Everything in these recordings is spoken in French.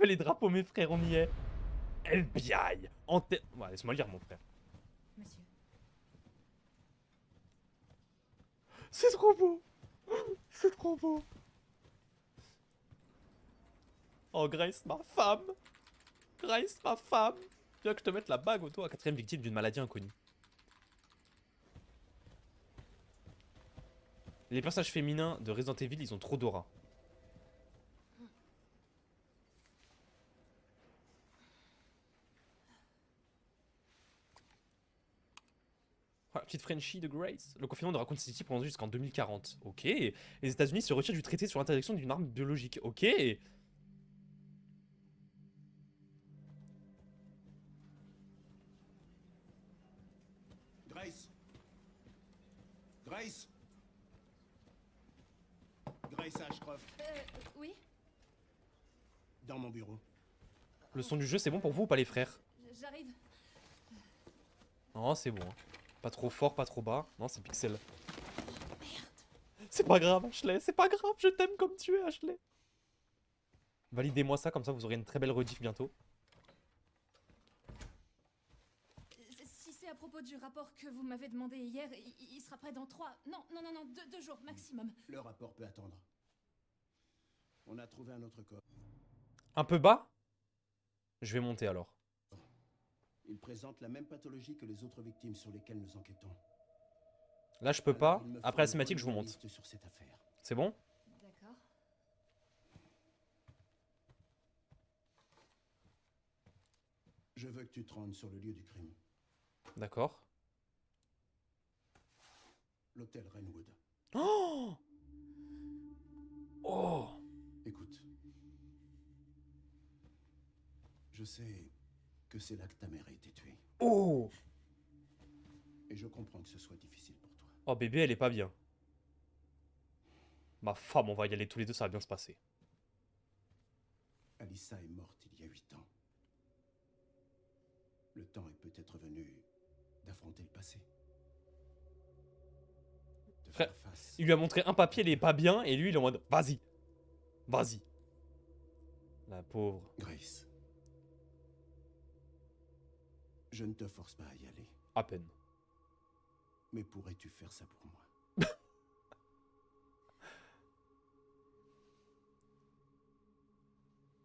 les drapeaux, mes frères, on y est. FBI. Ouais, laisse-moi lire, mon frère. Monsieur. C'est trop beau. C'est trop beau. Oh, Grace, ma femme. Grace, ma femme. Viens que je te mette la bague au doigt. Quatrième victime d'une maladie inconnue. Les personnages féminins de Resident Evil, ils ont trop d'aura. Ah, petite Frenchie de Grace. Le confinement de Raccoon City prolonge jusqu'en 2040. Ok. Les États-Unis se retirent du traité sur l'interdiction d'une arme biologique. Ok. Grace. Grace. Grace Ashcroft. Oui. Dans mon bureau. Le son du jeu, c'est bon pour vous ou pas, les frères? J'arrive. Non, c'est bon. Pas trop fort, pas trop bas. Non, c'est pixel. C'est pas grave, Ashley. C'est pas grave. Je t'aime comme tu es, Ashley. Validez-moi ça, comme ça vous aurez une très belle rediff bientôt. Si c'est à propos du rapport que vous m'avez demandé hier, il sera prêt dans 3... Non, 2 jours maximum. Le rapport peut attendre. On a trouvé un autre corps. Un peu bas? Je vais monter alors. Il présente la même pathologie que les autres victimes sur lesquelles nous enquêtons. Là, je peux Alors, pas. il me faut Après la une cinématique, je vous montre. liste sur cette affaire. C'est bon? D'accord. Je veux que tu te rendes sur le lieu du crime. D'accord. L'hôtel Rainwood. Oh! Oh! Écoute. Je sais que c'est là que ta mère a été tuée. Oh! Et je comprends que ce soit difficile pour toi. Oh, bébé, elle est pas bien. Ma femme, on va y aller tous les deux, ça va bien se passer. Alyssa est morte il y a 8 ans. Le temps est peut-être venu d'affronter le passé. De Frère, faire face. il lui a montré un papier, il est pas bien, et lui, il est en mode, vas-y. Vas-y. La pauvre. Grace. Je ne te force pas à y aller. À peine. Mais pourrais-tu faire ça pour moi?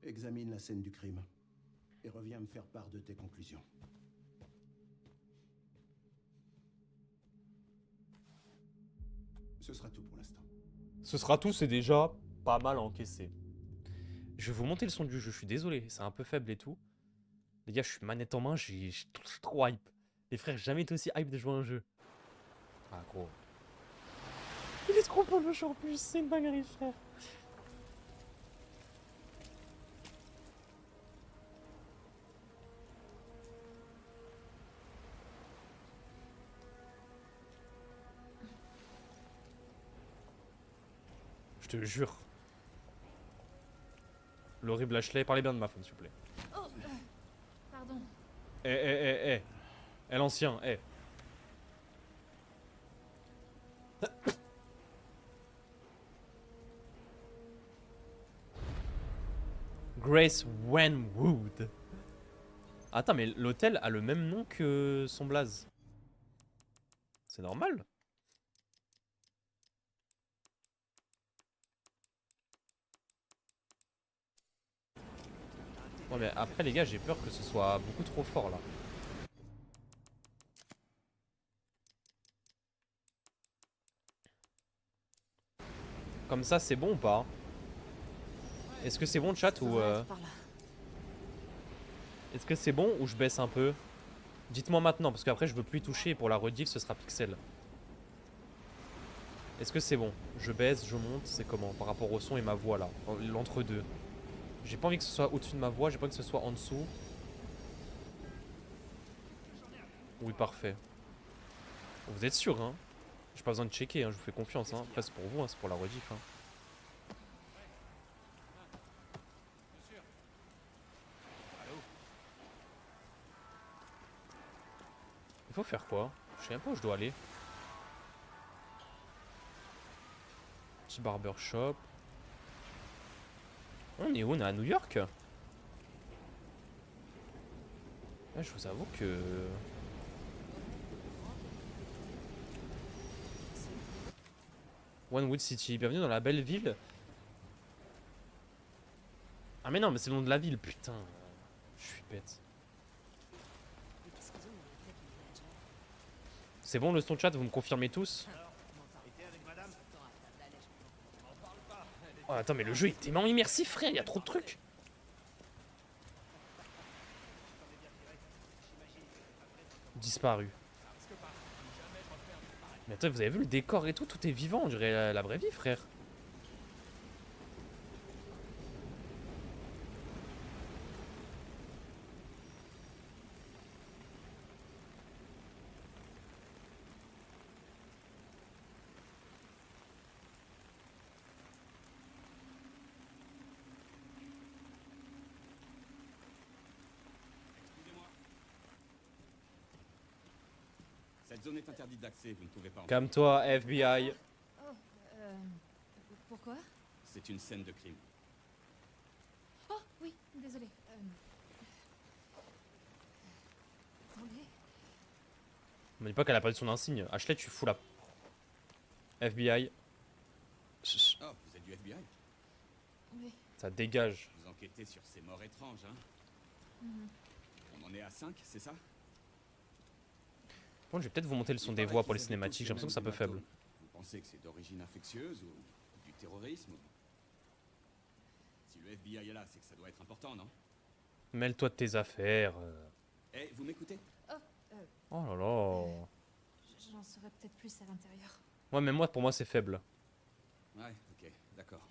Examine la scène du crime et reviens me faire part de tes conclusions. Ce sera tout pour l'instant. Ce sera tout, c'est déjà pas mal encaissé. Je vais vous monter le son du jeu, je suis désolé, c'est un peu faible et tout. Les gars, je suis manette en main, j'ai trop hype. Les frères, j'ai jamais été aussi hype de jouer à un jeu. Ah, gros. Il est trop beau le jeu en plus, c'est une dinguerie, frère. Je te jure. L'horrible Ashley, parlez bien de ma femme, s'il vous plaît. Oh, pardon. Eh. Eh, l'ancien, eh. Grace Wenwood. Attends, mais l'hôtel a le même nom que son blaze. C'est normal. Ouais, mais après, les gars, j'ai peur que ce soit beaucoup trop fort là. Comme ça, c'est bon ou pas? Est-ce que c'est bon, chat, ou est-ce que c'est bon ou je baisse un peu? Dites-moi maintenant, parce qu'après, je veux plus y toucher et pour la rediff, ce sera pixel. Est-ce que c'est bon? Je baisse, je monte, c'est comment? Par rapport au son et ma voix là, l'entre-deux. J'ai pas envie que ce soit au-dessus de ma voix, j'ai pas envie que ce soit en dessous. Oui, parfait. Vous êtes sûr, hein? J'ai pas besoin de checker, hein, je vous fais confiance, hein. Après, c'est pour vous, hein, c'est pour la rediff, hein. Il faut faire quoi? Je sais même pas où je dois aller. Petit barbershop. On est où? On est à New York? Ouais, je vous avoue que... Onewood City, bienvenue dans la belle ville. Ah mais non, mais c'est le nom de la ville, putain. Je suis bête. C'est bon le son chat, vous me confirmez tous? Oh attends, mais le jeu est tellement immersif, frère, il y a trop de trucs. Disparu. Mais attends, vous avez vu le décor et tout? Tout est vivant, on dirait la vraie vie, frère. Cette zone est interdite d'accès, vous ne pouvez pas entrer. Calme-toi, FBI. Oh, pourquoi? C'est une scène de crime. Oh, oui, désolé. Attendez. Me dis pas qu'elle a perdu son insigne. Ashley, tu fous la... FBI. Chut, Oh, vous êtes du FBI? Oui. ça dégage. Vous enquêtez sur ces morts étranges, hein? Mhm. On en est à 5, c'est ça? Bon, je vais peut-être vous monter le son des voix pour les cinématiques, j'ai l'impression que c'est un peu faible. Vous pensez que c'est d'origine infectieuse ou du terrorisme? Si le FBI est là, c'est que ça doit être important, non? Mêle-toi de tes affaires. Eh, vous m'écoutez? Oh là là. J'en saurais peut-être plus à l'intérieur. Ouais, mais moi, pour moi, c'est faible. Ouais, ok, d'accord.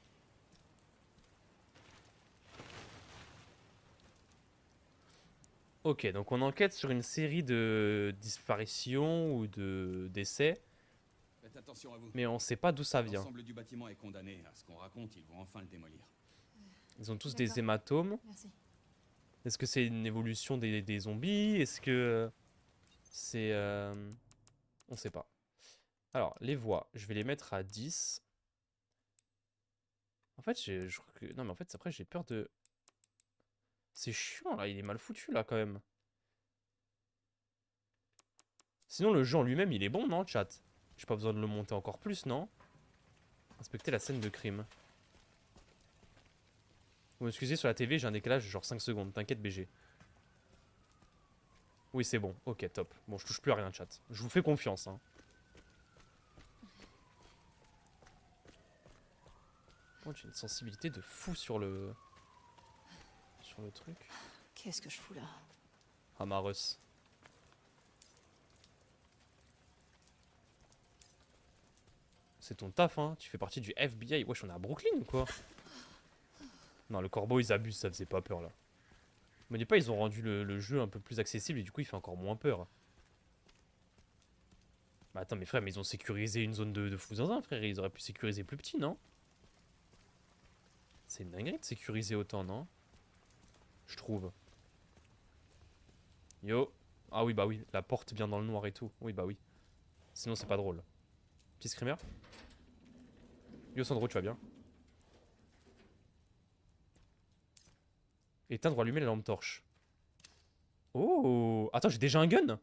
Ok, donc on enquête sur une série de disparitions ou de décès, Faites attention à vous. mais on sait pas d'où ça vient. L'ensemble du bâtiment est condamné. À ce qu'on raconte, ils vont enfin le démolir. Ils ont tous D'accord. des hématomes. Merci. Est-ce que c'est une évolution des zombies? Est-ce que c'est... On sait pas. Alors, les voix, je vais les mettre à 10. En fait, je crois que... Non, mais en fait, après, j'ai peur de... C'est chiant, là. Il est mal foutu, là, quand même. Sinon, le jeu en lui-même, il est bon, non, chat? J'ai pas besoin de le monter encore plus, non? Inspecter la scène de crime. Vous m'excusez, sur la TV, j'ai un décalage de genre 5 secondes. T'inquiète, BG. Oui, c'est bon. Ok, top. Bon, je touche plus à rien, chat. Je vous fais confiance, hein. Oh, j'ai une sensibilité de fou sur le... Sur le truc. Qu'est-ce que je fous là? Amarus. C'est ton taf, hein. Tu fais partie du FBI. Wesh, on est à Brooklyn ou quoi? Non, le corbeau, ils abusent, ça faisait pas peur, là. Me dis pas, ils ont rendu le jeu un peu plus accessible et du coup, il fait encore moins peur. Bah attends, mais frère, mais ils ont sécurisé une zone de fou zinzin, frère. Ils auraient pu sécuriser plus petit, non? C'est une dinguerie de sécuriser autant, non? Je trouve. Yo. Ah oui, bah oui, la porte vient dans le noir et tout. Oui, bah oui. Sinon, c'est pas drôle. Petit screamer. Yo, Sandro, tu vas bien? Éteindre ou allumer la lampe torche. Oh! Attends, j'ai déjà un gun?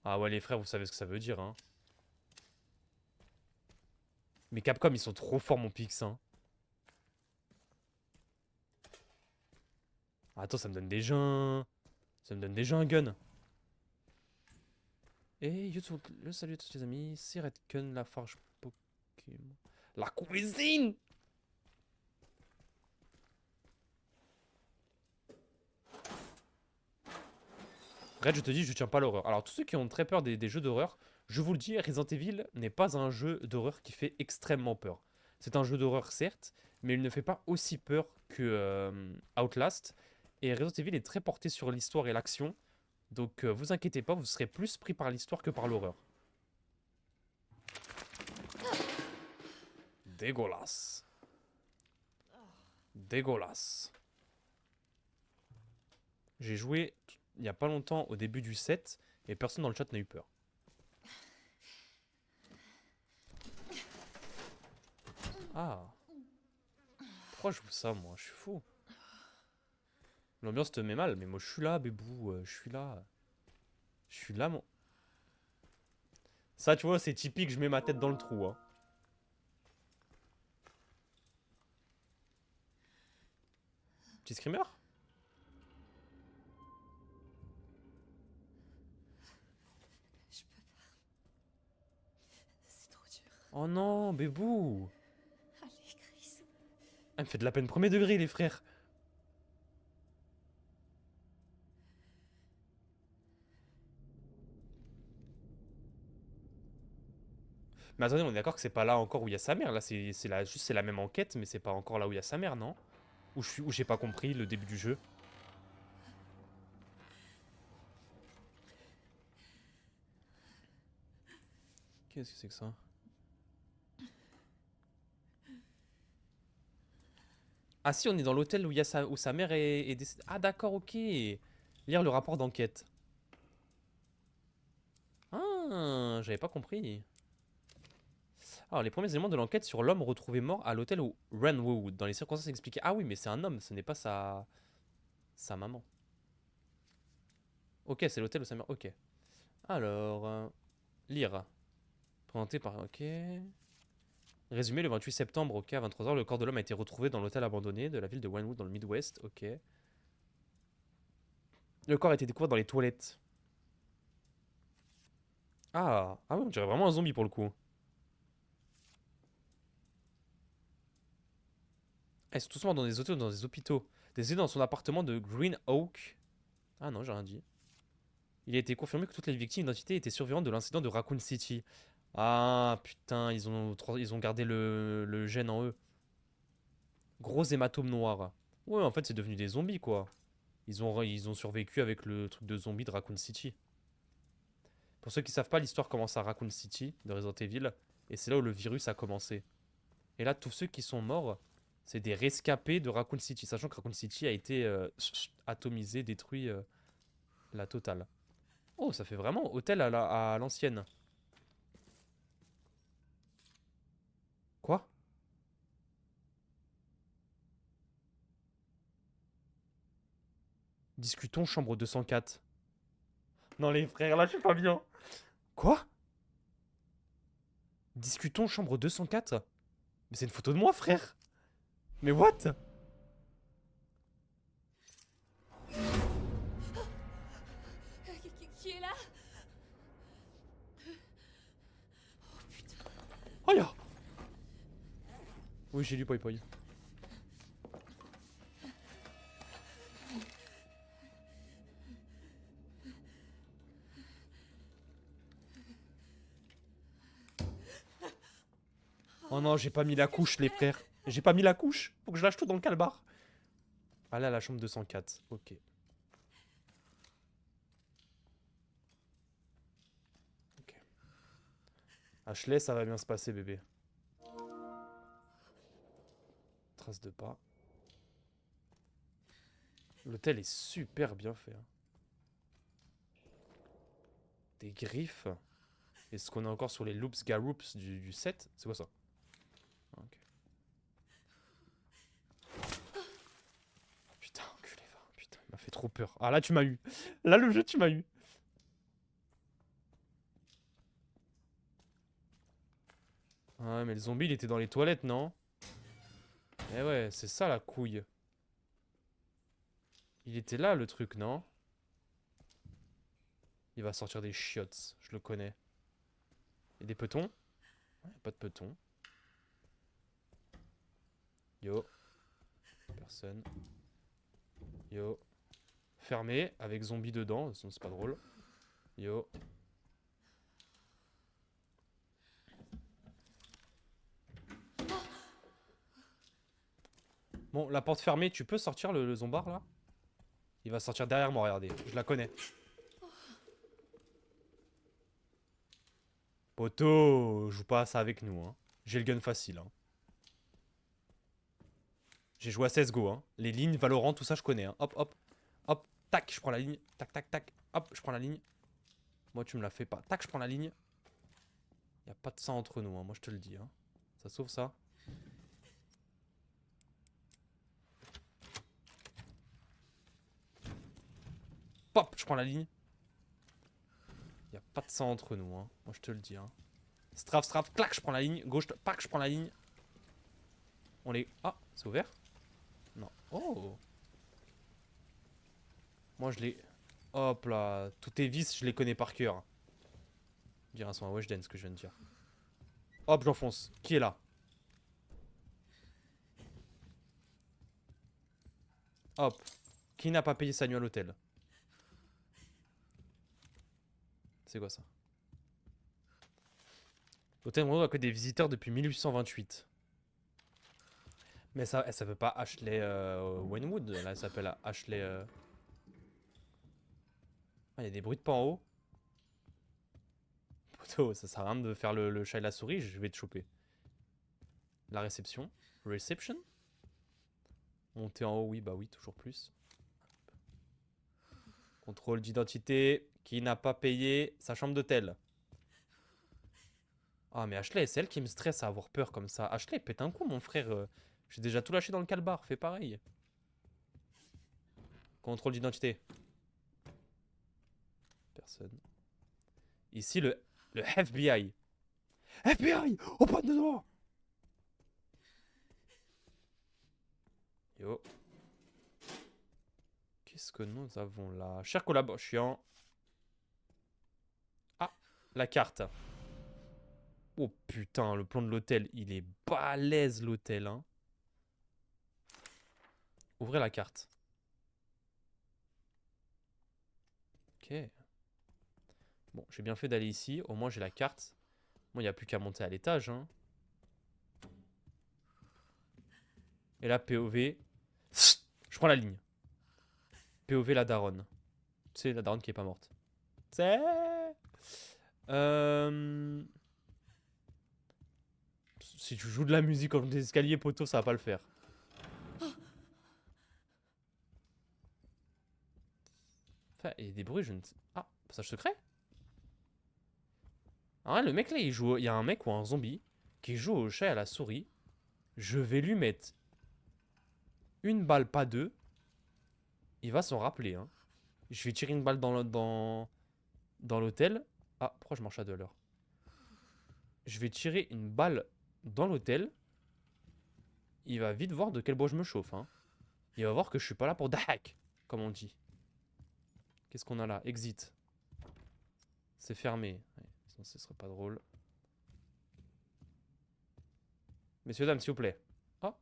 Ah ouais, les frères, vous savez ce que ça veut dire, hein. Mais Capcom, ils sont trop forts, mon Pix, hein. Ah, attends, ça me donne déjà un... Ça me donne déjà un gun. Et yo, le salut à tous les amis, c'est Redcon, la farge Pokémon. La cuisine! Red, je te dis, je tiens pas à l'horreur. Alors, tous ceux qui ont très peur des jeux d'horreur, je vous le dis, Resident Evil n'est pas un jeu d'horreur qui fait extrêmement peur. C'est un jeu d'horreur, certes, mais il ne fait pas aussi peur que Outlast. Et Resident Evil est très porté sur l'histoire et l'action. Donc, vous inquiétez pas, vous serez plus pris par l'histoire que par l'horreur. Dégueulasse. Dégueulasse. J'ai joué il y a pas longtemps au début du set et personne dans le chat n'a eu peur. Ah. Pourquoi je joue ça, moi? Je suis fou. L'ambiance te met mal, mais moi je suis là, bébou, je suis là. Je suis là, mon... Ça, tu vois, c'est typique, je mets ma tête dans le trou, hein. Petit screamer? Je peux pas. C'est trop dur. Oh non, bébou. Allez, Chris. Elle me fait de la peine premier degré, les frères. Mais attendez, on est d'accord que c'est pas là encore où il y a sa mère. Là, c'est la même enquête, mais c'est pas encore là où il y a sa mère, non? Où j'ai pas compris le début du jeu. Qu'est-ce que c'est que ça? Ah si, on est dans l'hôtel où, où sa mère est décédée. Ah d'accord, ok. Lire le rapport d'enquête. Ah, j'avais pas compris. Alors, les premiers éléments de l'enquête sur l'homme retrouvé mort à l'hôtel où Renwood, dans les circonstances expliquées. Ah oui, mais c'est un homme, ce n'est pas sa maman. Ok, c'est l'hôtel où sa mère... Ok. Alors, lire. Présenté par... Ok. Résumé, le 28 septembre, ok, à 23 h, le corps de l'homme a été retrouvé dans l'hôtel abandonné de la ville de Renwood dans le Midwest, ok. Le corps a été découvert dans les toilettes. Ah oui, on dirait vraiment un zombie pour le coup. Ils sont tous morts dans des hôtels ou dans des hôpitaux. Décédé dans son appartement de Green Oak. Ah non, j'ai rien dit. Il a été confirmé que toutes les victimes d'identité étaient survivantes de l'incident de Raccoon City. Ah putain, ils ont gardé le gène en eux. Gros hématome noir. Ouais, en fait, c'est devenu des zombies quoi. Ils ont survécu avec le truc de zombie de Raccoon City. Pour ceux qui savent pas, l'histoire commence à Raccoon City de Resident Evil. Et c'est là où le virus a commencé. Et là, tous ceux qui sont morts, c'est des rescapés de Raccoon City. Sachant que Raccoon City a été atomisé, détruit la totale. Oh, ça fait vraiment hôtel à l'ancienne. Quoi? Discutons chambre 204. Non les frères, là je suis pas bien. Quoi? Discutons chambre 204? Mais c'est une photo de moi frère. Mais what? Qui est là? Oh putain. Oh ya. Oui j'ai lu Poi Poi. Oh non, j'ai pas mis la couche les frères. J'ai pas mis la couche. Faut que je lâche tout dans le calbar. Allez à la chambre 204. Ok. Ok. Ashley, ça va bien se passer bébé. Trace de pas. L'hôtel est super bien fait. Hein. Des griffes. Est-ce qu'on est encore sur les loops garoops du 7? C'est quoi ça? Ok. Putain, enculé, va. Putain, il m'a fait trop peur. Ah là, tu m'as eu. Là, le jeu, tu m'as eu. Ouais, mais le zombie, il était dans les toilettes, non? Eh ouais, c'est ça la couille. Il était là, le truc, non? Il va sortir des chiottes, je le connais. Et des petons? Ouais, pas de petons. Yo. Personne. Yo. Fermé, avec zombie dedans, sinon c'est pas drôle. Yo. Bon, la porte fermée, tu peux sortir le zombard là? Il va sortir derrière moi, regardez. Je la connais. Poto, joue pas à ça avec nous. Hein. J'ai le gun facile. Hein. J'ai joué à CSGO. Hein. Les lignes, Valorant, tout ça, je connais. Hein. Hop, hop, hop, tac, je prends la ligne. Tac, tac, tac. Hop, je prends la ligne. Moi, tu me la fais pas. Tac, je prends la ligne. Y a pas de sang entre nous. Hein. Moi, je te le dis. Hein. Ça sauve ça. Pop, je prends la ligne. Y a pas de sang entre nous, hein. Moi, je te le dis, hein. Strafe, clac, je prends la ligne. Gauche, pack, je prends la ligne. On les... Ah, c'est ouvert? Non. Oh. Moi, je les... Hop là. Tous tes vices, je les connais par cœur. Je dirais un son à Weshden, ce que je viens de dire. Hop, j'enfonce. Qui est là? Hop. Qui n'a pas payé sa nuit à l'hôtel? C'est quoi ça? L'hôtel Monroe accueille des visiteurs depuis 1828. Mais ça, elle s'appelle pas Ashley Wenwood. Là, elle s'appelle Ashley... Ah, il y a des bruits de pas en haut. Poto, ça sert à rien de faire le chat et la souris, je vais te choper. La réception. Reception. Monter en haut, oui, bah oui, toujours plus. Contrôle d'identité. Qui n'a pas payé sa chambre d'hôtel? Ah, mais Ashley, c'est elle qui me stresse à avoir peur comme ça. Ashley, pète un coup, mon frère. J'ai déjà tout lâché dans le calbar, fais pareil. Contrôle d'identité. Personne. Ici, le FBI. FBI! Oh, pas de droit! Yo. Qu'est-ce que nous avons là? Cher collaborateur. Ah, la carte. Oh putain, le plan de l'hôtel, il est balèze l'hôtel, hein. Ouvrez la carte. Ok. Bon, j'ai bien fait d'aller ici. Au moins, j'ai la carte. Moi, il n'y a plus qu'à monter à l'étage, hein. Et là, POV. Je prends la ligne. POV, la daronne. C'est la daronne qui est pas morte. C'est... Si tu joues de la musique comme des escaliers, poteau, ça va pas le faire. Enfin, il y a des bruits, je ne sais... Ah, passage secret? Ah ouais, le mec là, il joue... Il y a un mec ou un zombie qui joue au chat et à la souris. Je vais lui mettre une balle, pas deux. Il va s'en rappeler, hein. Je vais tirer une balle dans l'hôtel. Ah, pourquoi je marche à 2 à l'heure? Je vais tirer une balle dans l'hôtel. Il va vite voir de quel bois je me chauffe, hein. Il va voir que je suis pas là pour dahak, comme on dit. Qu'est-ce qu'on a là? Exit. C'est fermé. Ouais, sinon ce serait pas drôle. Messieurs, dames, s'il vous plaît. Ah.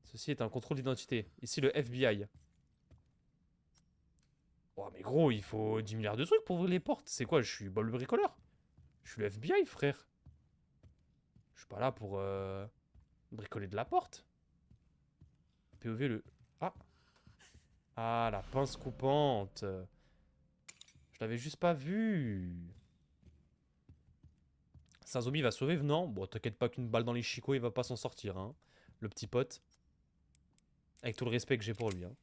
Ceci est un contrôle d'identité. Ici, le FBI. Oh, mais gros, il faut 10 milliards de trucs pour ouvrir les portes. C'est quoi? Je suis Bob le bricoleur? Je suis le FBI, frère. Je suis pas là pour bricoler de la porte. POV le... Ah. Ah, la pince coupante. Je l'avais juste pas vu. C'est un zombie, il va sauver venant. Bon, t'inquiète pas qu'une balle dans les chicots, il va pas s'en sortir, hein. Le petit pote. Avec tout le respect que j'ai pour lui, hein.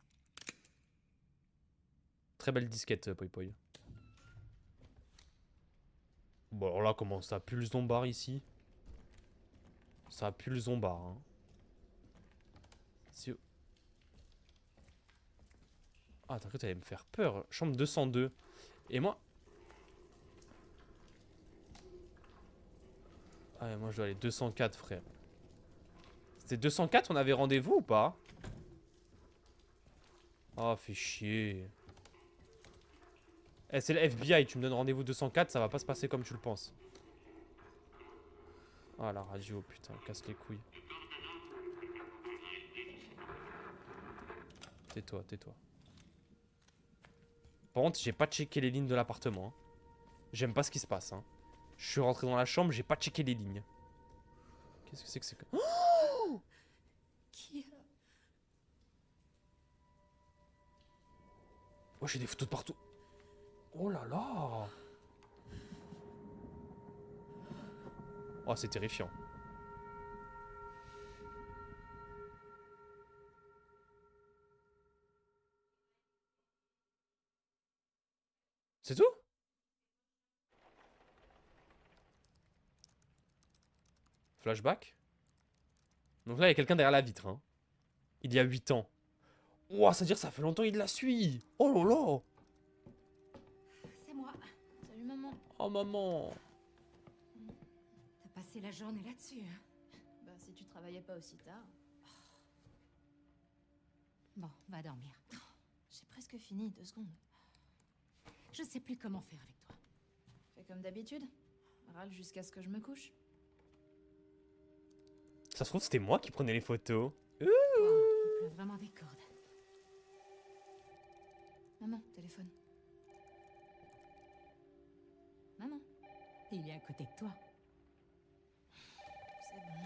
Très belle disquette, Poi Poi. Bon, alors là, comment ça pue le zombard ici? Ça pue le zombard, hein. Si... Ah, t'as cru que t'allais me faire peur. Chambre 202. Et moi... Ah, ouais, moi je dois aller 204, frère. C'était 204, on avait rendez-vous ou pas? Oh, fait chier. Eh, c'est le FBI, tu me donnes rendez-vous 204, ça va pas se passer comme tu le penses. Ah, la radio, putain, casse les couilles. Tais-toi, tais-toi. Par contre, j'ai pas checké les lignes de l'appartement, hein. J'aime pas ce qui se passe, hein. Je suis rentré dans la chambre, j'ai pas checké les lignes. Qu'est-ce que c'est que c'est que... Oh! Qui Oh, j'ai des photos de partout. Oh là là. Oh, c'est terrifiant. C'est tout? Flashback. Donc là, il y a quelqu'un derrière la vitre, hein. Il y a 8 ans. Ouah, ça veut dire que ça fait longtemps qu'il la suit. Oh là là. C'est moi. Salut maman. Oh maman. T'as passé la journée là-dessus, hein? Bah si tu travaillais pas aussi tard. Bon, va dormir. J'ai presque fini, 2 secondes. Je sais plus comment faire avec toi. Fais comme d'habitude. Râle jusqu'à ce que je me couche. Ça se trouve, c'était moi qui prenais les photos. Wow, il pleut vraiment des cordes. Maman, téléphone. Maman. Il est à côté de toi. C'est bon.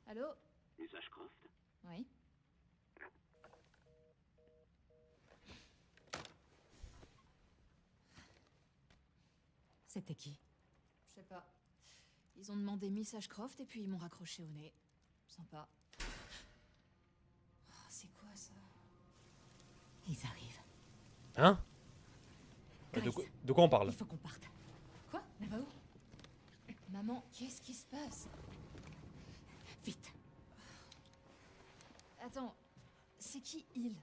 Allô? Message Croft. Oui. C'était qui? Je sais pas. Ils ont demandé Miss Ashcroft et puis ils m'ont raccroché au nez. Sympa. Oh, c'est quoi ça? Ils arrivent. Hein? Grace, De quoi on parle? il faut qu'on parte. Quoi? Elle va où? Maman, qu'est-ce qui se passe? Vite. Attends, c'est qui il?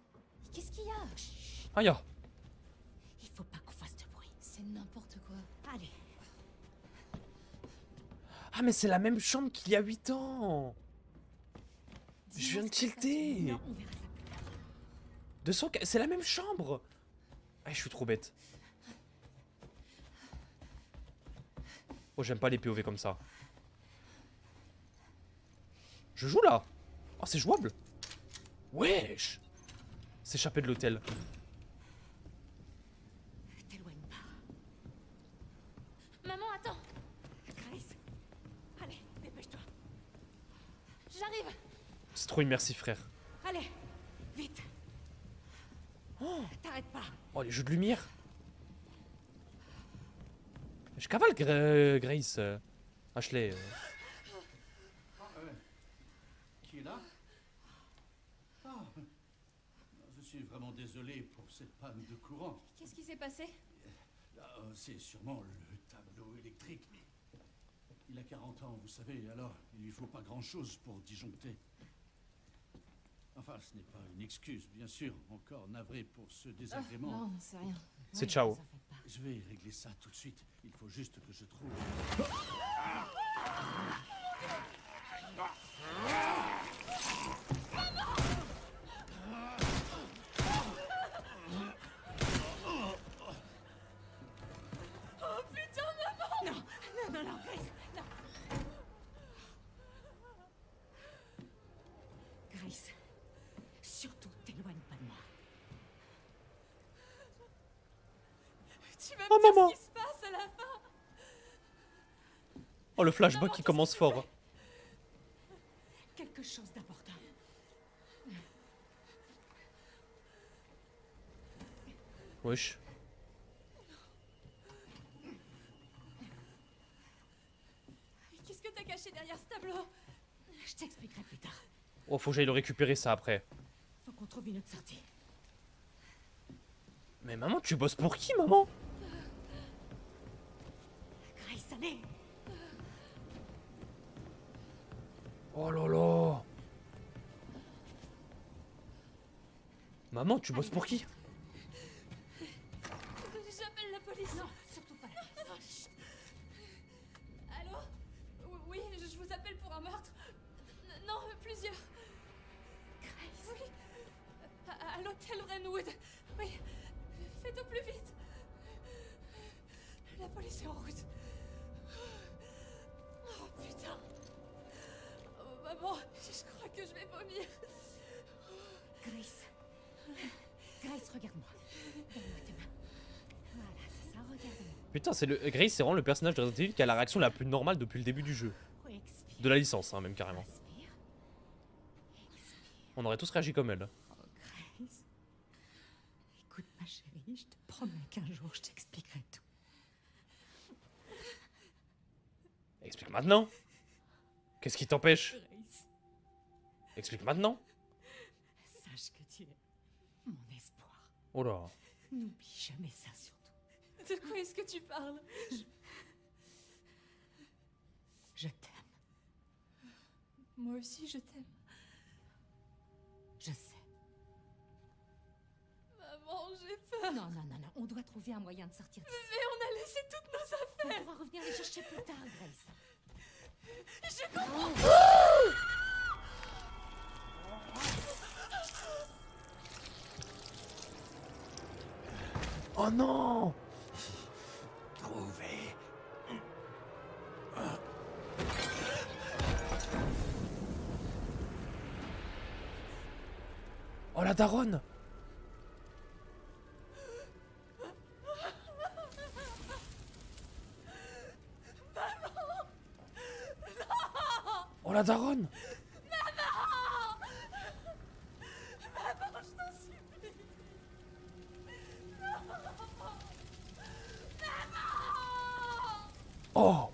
Qu'est-ce qu'il y a? Ah ya. Il faut pas qu'on fasse de bruit. C'est n'importe quoi. Allez. Ah mais c'est la même chambre qu'il y a 8 ans. Je viens de tilter. Non, on verra ça plus tard. 200... C'est la même chambre. Ah, je suis trop bête. Oh, j'aime pas les POV comme ça. Je joue là. Oh, c'est jouable. Wesh. S'échapper de l'hôtel. T'éloigne pas. Maman, attends! Grace. Allez, dépêche-toi. J'arrive! C'est trop immersif, frère. Allez, vite. T'arrêtes pas. Oh, les jeux de lumière. Je cavale Grace. Ashley. Qui est là? Ah, je suis vraiment désolé pour cette panne de courant. Qu'est-ce qui s'est passé? C'est sûrement le tableau électrique. Il a 40 ans, vous savez, alors il lui faut pas grand-chose pour disjoncter. Enfin, ce n'est pas une excuse, bien sûr. Encore navré pour ce désagrément. Non, c'est rien. C'est Ouais, ciao. vous en faites pas. Je vais régler ça tout de suite. Il faut juste que je trouve... Non, Grace, non. Grace, surtout t'éloigne pas de moi. Tu vas me Oh, dire maman. ce qui se passe à la fin? Oh, le flashback qui commence fort. Quelque chose d'important. Wesh. Qu'est-ce que t'as caché derrière ce tableau? Je t'expliquerai plus tard. Oh, faut que j'aille le récupérer ça après. Faut qu'on trouve une autre sortie. Mais maman, tu bosses pour qui, maman? Grace, allez. Oh là là. Maman, tu bosses pour qui? J'appelle la police. Non, surtout pas là. Non, chut. Allô? Oui, je vous appelle pour un meurtre. Non, plusieurs. Grace. Oui. À l'hôtel Wrenwood. Oui. Faites au plus vite. La police est en route. Oh putain. Oh, maman, je crois que je vais vomir. Grace. Grace, regarde-moi. Donne-moi tes mains. Voilà, c'est ça, regarde-moi. Putain, c'est le Grace, c'est vraiment le personnage de Resident Evil qui a la réaction la plus normale depuis le début du jeu. Oui, expire. De la licence, hein, même carrément. Respire. Expire. On aurait tous réagi comme elle. Oh, Grace. Écoute, ma chérie, je te promets qu'un jour, je t'expliquerai tout. Explique maintenant. Qu'est-ce qui t'empêche? Grace, Explique maintenant. sache que tu es mon espoir. Oh là. N'oublie jamais ça, surtout. De quoi est-ce que tu parles? Je t'aime. Moi aussi, je t'aime. Non, non, non, non. On doit trouver un moyen de sortir d'ici. Mais on a laissé toutes nos affaires. On pourra revenir les chercher plus tard, Grace. Je comprends. Oh non! Trouvé. Oh la daronne! Oh la daronne! Oh!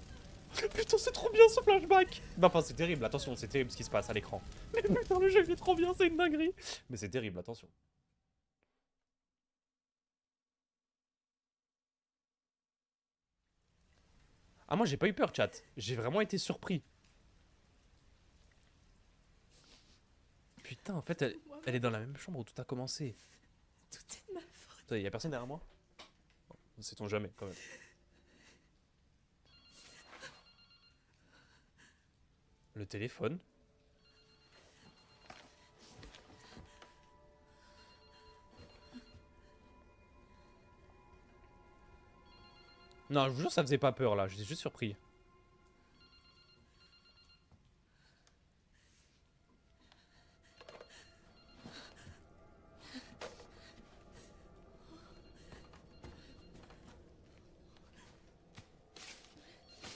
Putain, c'est trop bien ce flashback! Bah, enfin, c'est terrible, attention, c'est terrible ce qui se passe à l'écran. Mais putain, le jeu il est trop bien, c'est une dinguerie! Mais c'est terrible, attention. Ah, moi j'ai pas eu peur, chat. J'ai vraiment été surpris. Putain, en fait, elle est dans la même chambre où tout a commencé. Tout est de ma faute. Putain, y a personne derrière moi? Bon, sait-on jamais, quand même. Le téléphone. Non, je vous jure, ça faisait pas peur là, j'étais juste surpris.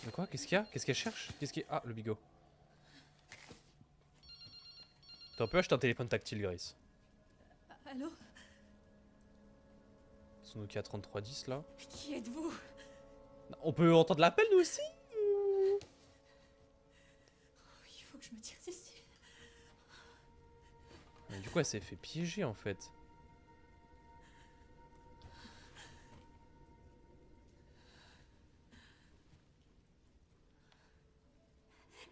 De quoi? Qu'est-ce qu'il y a? Qu'est-ce qu'elle cherche? Qu'est-ce qu'il y a? Ah, le bigot. T'as pu acheter un téléphone tactile, Grace. Allô? Son Nokia 3310 là. Qui êtes-vous? On peut entendre l'appel nous aussi? Il faut que je me tire d'ici. Mais du coup, elle s'est fait piéger en fait.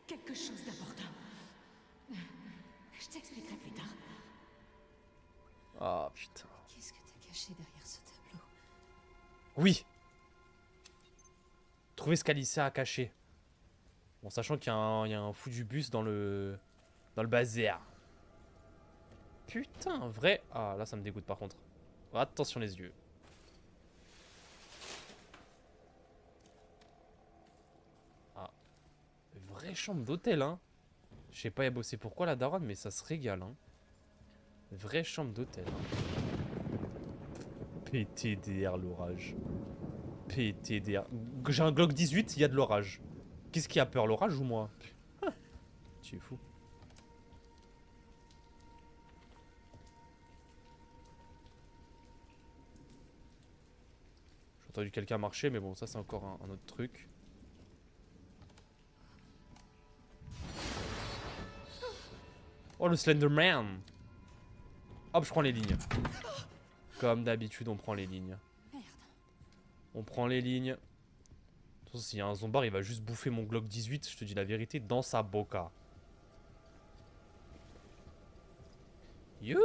Quelque chose d'important. Je t'expliquerai plus tard. Ah putain. Qu'est-ce que t'as caché derrière ce tableau? Oui. Trouver ce qu'Alicia a caché. Bon, sachant qu'il y a un fou du bus dans le bazar. Putain, vrai. Ah, là, ça me dégoûte par contre. Attention les yeux. Ah. Vraie chambre d'hôtel, hein. Je sais pas, y a bossé pourquoi la daronne, mais ça se régale, hein. Vraie chambre d'hôtel. PTDR l'orage. PTDR. J'ai un Glock 18, il y a de l'orage. Qu'est-ce qui a peur, l'orage ou moi? Ah, tu es fou. J'ai entendu quelqu'un marcher, mais bon, ça c'est encore un autre truc. Oh, le Slenderman! Hop, je prends les lignes. Comme d'habitude, on prend les lignes. Merde. On prend les lignes. De toute façon, s'il y a un zombard, il va juste bouffer mon Glock 18, je te dis la vérité, dans sa boca. You.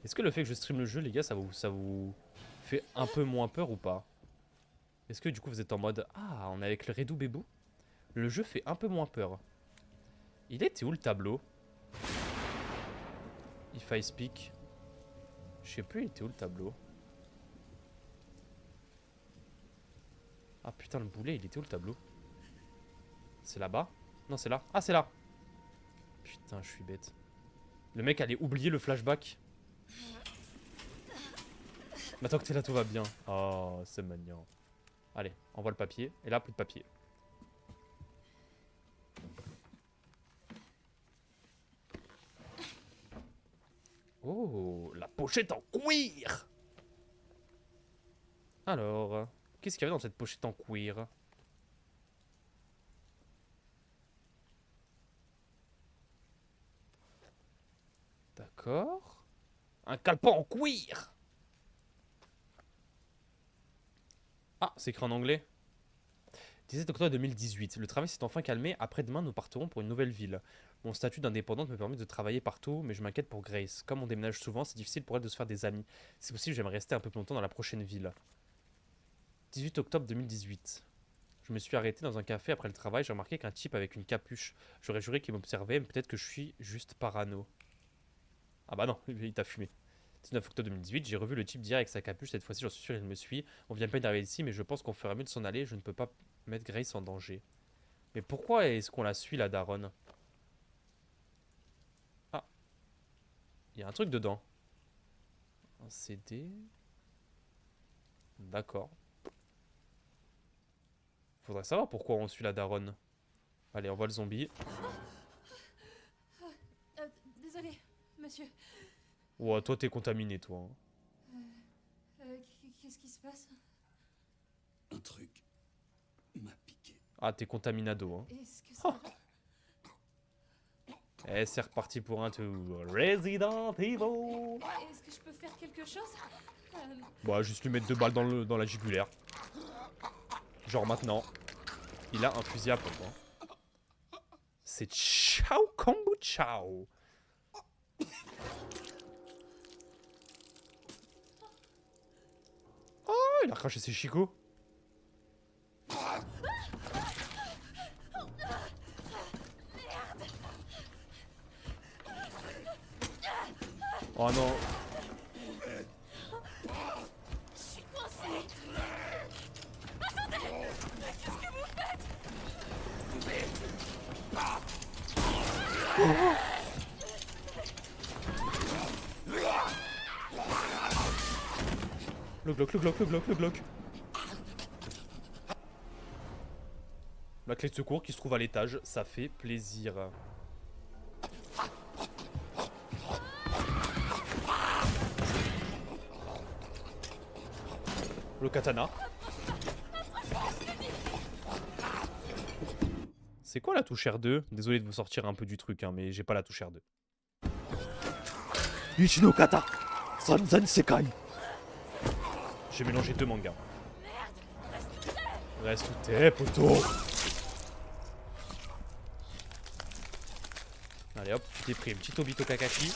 Est-ce que le fait que je stream le jeu, les gars, ça vous fait un peu moins peur ou pas? Est-ce que du coup vous êtes en mode ah, on est avec le Redou Bébou? Le jeu fait un peu moins peur. Il était où le tableau? If I speak. Je sais plus, il était où le tableau? Ah putain, le boulet, il était où le tableau? C'est là-bas? Non, c'est là. Ah, c'est là. Putain, je suis bête. Le mec allait oublier le flashback. Mais tant que t'es là, tout va bien. Oh, c'est mignon. Allez, envoie le papier. Et là, plus de papier. Oh, la pochette en cuir. Alors, qu'est-ce qu'il y avait dans cette pochette en cuir? D'accord. Un calepin en cuir. Ah, c'est écrit en anglais. 17 octobre 2018. Le travail s'est enfin calmé. Après-demain, nous partirons pour une nouvelle ville. Mon statut d'indépendante me permet de travailler partout, mais je m'inquiète pour Grace. Comme on déménage souvent, c'est difficile pour elle de se faire des amis. Si possible, j'aimerais rester un peu plus longtemps dans la prochaine ville. 18 octobre 2018. Je me suis arrêté dans un café après le travail. J'ai remarqué qu'un type avec une capuche. J'aurais juré qu'il m'observait, mais peut-être que je suis juste parano. Ah bah non, il t'a fumé. 19 octobre 2018, j'ai revu le type d'hier avec sa capuche. Cette fois-ci, j'en suis sûr, il me suit. On vient pas d'arriver ici, mais je pense qu'on ferait mieux de s'en aller. Je ne peux pas mettre Grace en danger. Mais pourquoi est-ce qu'on la suit, la daronne? Ah. Il y a un truc dedans. Un CD. D'accord. Faudrait savoir pourquoi on suit la daronne. Allez, on voit le zombie. Désolé, monsieur. Ouah, toi, t'es contaminé, toi. Qu'est-ce qui se passe? Un truc m'a piqué. Ah, t'es contaminado, hein. Est-ce que ça va? Eh, c'est reparti pour un tour. Resident Evil. Est-ce que je peux faire quelque chose? Bah, juste lui mettre 2 balles dans la jugulaire. Genre maintenant. Il a un fusil à pompe, hein. C'est ciao combo ciao. Oh, il a recraché ses chicots. Oh non. Le Glock, le Glock, le Glock, le Glock. La clé de secours qui se trouve à l'étage, ça fait plaisir. Le katana. C'est quoi la touche R2? Désolé de vous sortir un peu du truc, hein, mais j'ai pas la touche R2. Ichino kata Sanzen Sekai. J'ai mélangé 2 mangas. Reste où t'es, poteau. Allez hop, tu t'es pris un petit Obito Kakashi.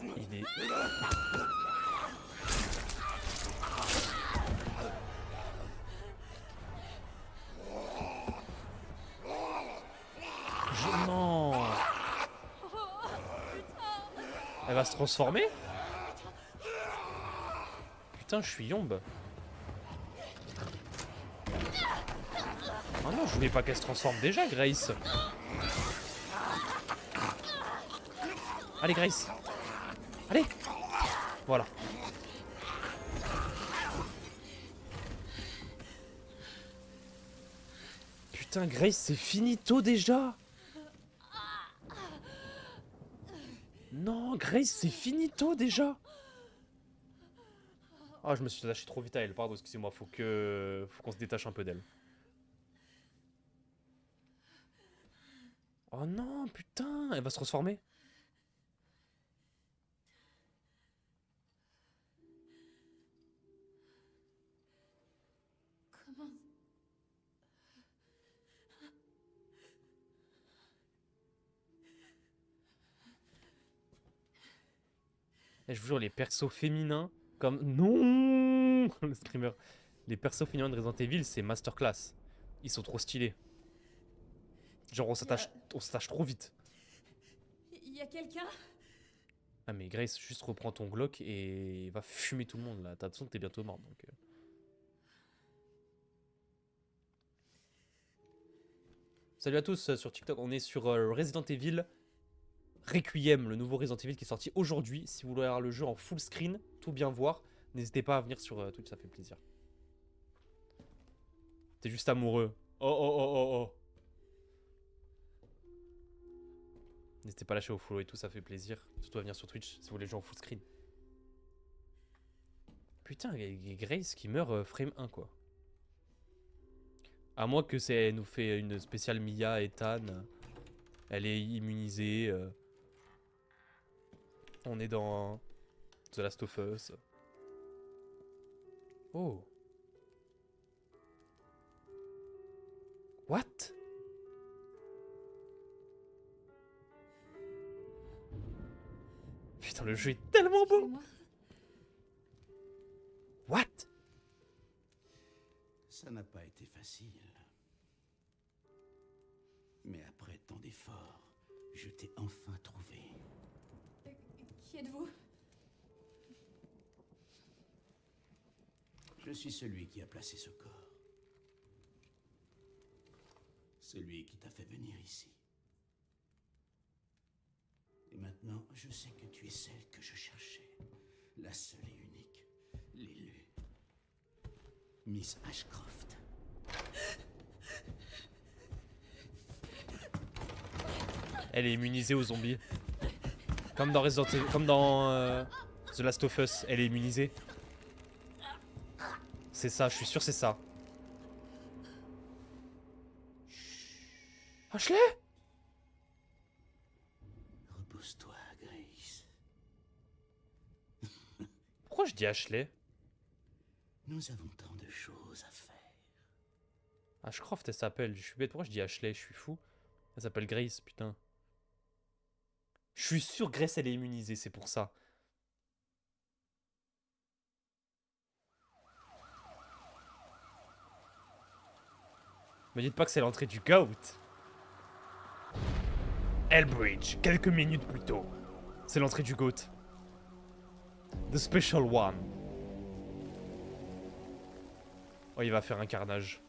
Il est... Non. Elle va se transformer? Putain, je suis yombe. Oh non, je voulais pas qu'elle se transforme déjà, Grace. Allez, Grace. Allez. Voilà. Putain, Grace, c'est finito déjà. Non, Grace, c'est finito déjà. Ah, je me suis attaché trop vite à elle, pardon, excusez-moi, faut qu'on se détache un peu d'elle. Oh non, putain, elle va se transformer. Comment? Et je vous jure, les persos féminins, comme... Non. Le screamer. Les persos féminins de Resident Evil, c'est masterclass. Ils sont trop stylés. Genre, on s'attache trop vite. Il y a quelqu'un? Ah mais Grace, juste reprends ton Glock et va fumer tout le monde là. T'as l'impression que t'es bientôt mort donc. Salut à tous sur TikTok, on est sur Resident Evil Requiem, le nouveau Resident Evil qui est sorti aujourd'hui. Si vous voulez avoir le jeu en full screen, tout bien voir, n'hésitez pas à venir sur Twitch, ça fait plaisir. T'es juste amoureux. Oh oh oh oh oh. N'hésitez pas à lâcher au follow et tout, ça fait plaisir. Surtout à venir sur Twitch si vous voulez jouer en full screen. Putain, il y a Grace qui meurt frame 1 quoi. À moins que elle nous fait une spéciale Mia et Tan. Elle est immunisée. On est dans The Last of Us. Oh. What? Putain, le jeu est tellement beau. Excusez-moi. What? Ça n'a pas été facile. Mais après tant d'efforts, je t'ai enfin trouvé. Qui êtes-vous? Je suis celui qui a placé ce corps. Celui qui t'a fait venir ici. Et maintenant, je sais que tu es celle que je cherchais. La seule et unique. L'élue. Miss Ashcroft. Elle est immunisée aux zombies. Comme dans Resident Evil, comme dans The Last of Us, elle est immunisée. C'est ça, je suis sûr c'est ça. Ashley? Repose-toi, Grace. Pourquoi je dis Ashley? Nous avons tant de choses à faire. Ashcroft elle s'appelle, je suis bête, pourquoi je dis Ashley? Je suis fou. Elle s'appelle Grace, putain. Je suis sûr Grace elle est immunisée, c'est pour ça. Me dites pas que c'est l'entrée du GOAT. Elbridge, quelques minutes plus tôt. C'est l'entrée du GOAT. The Special One. Oh, il va faire un carnage.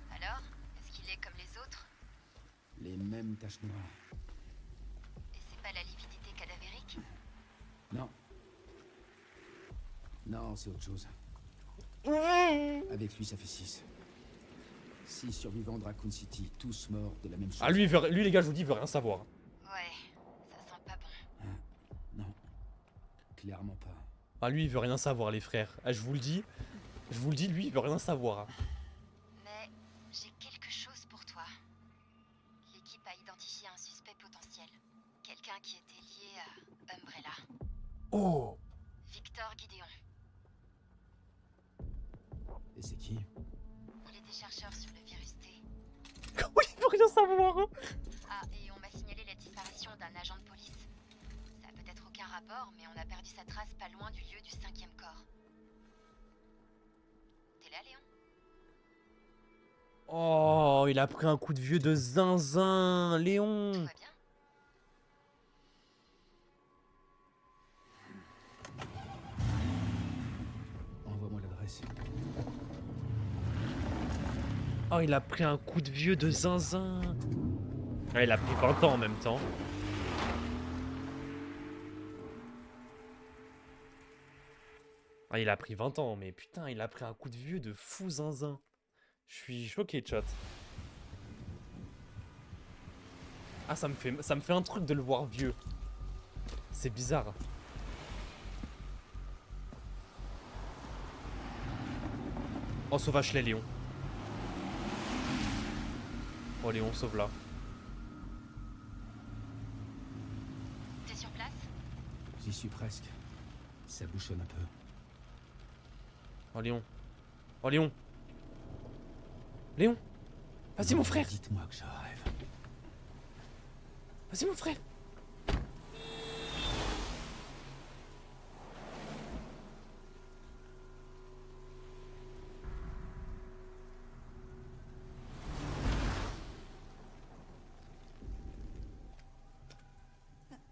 Alors, est-ce qu'il est comme les autres? Les mêmes taches noires. Et c'est pas la lividité cadavérique? Non. Non, c'est autre chose. Avec lui, ça fait 6. 6 survivants de Raccoon City, tous morts de la même chose. Ah, lui, lui les gars, je vous dis, il veut rien savoir. Ouais, ça sent pas bon. Non. Clairement pas. Ah, lui, il veut rien savoir, les frères. Ah, je vous le dis, lui, il veut rien savoir. Mais j'ai quelque chose pour toi. L'équipe a identifié un suspect potentiel. Quelqu'un qui était lié à Umbrella. Oh! Victor Gideon. Et c'est qui? Il était chercheur sur le virus T. Oui, il veut rien savoir. Hein. Ah, et on m'a signalé la disparition d'un agent de police. Ça a peut-être aucun rapport, mais on a perdu sa trace pas loin du lieu du 5e corps. T'es là, Léon? Oh, il a pris un coup de vieux de zinzin, Tout Léon. va bien? Envoie-moi l'adresse. Oh, il a pris un coup de vieux de zinzin. Ah, il a pris 20 ans en même temps. Ah, il a pris 20 ans, mais putain, il a pris un coup de vieux de fou zinzin. Je suis choqué, chat. Ah, ça me fait un truc de le voir vieux. C'est bizarre. Oh, sauve Ashley, Léon. Oh, Léon, sauve-la. T'es sur place? J'y suis presque. Ça bouchonne un peu. Oh, Léon. Oh, Léon. Léon. Vas-y, mon frère. Dites-moi que je rêve. Vas-y, mon frère.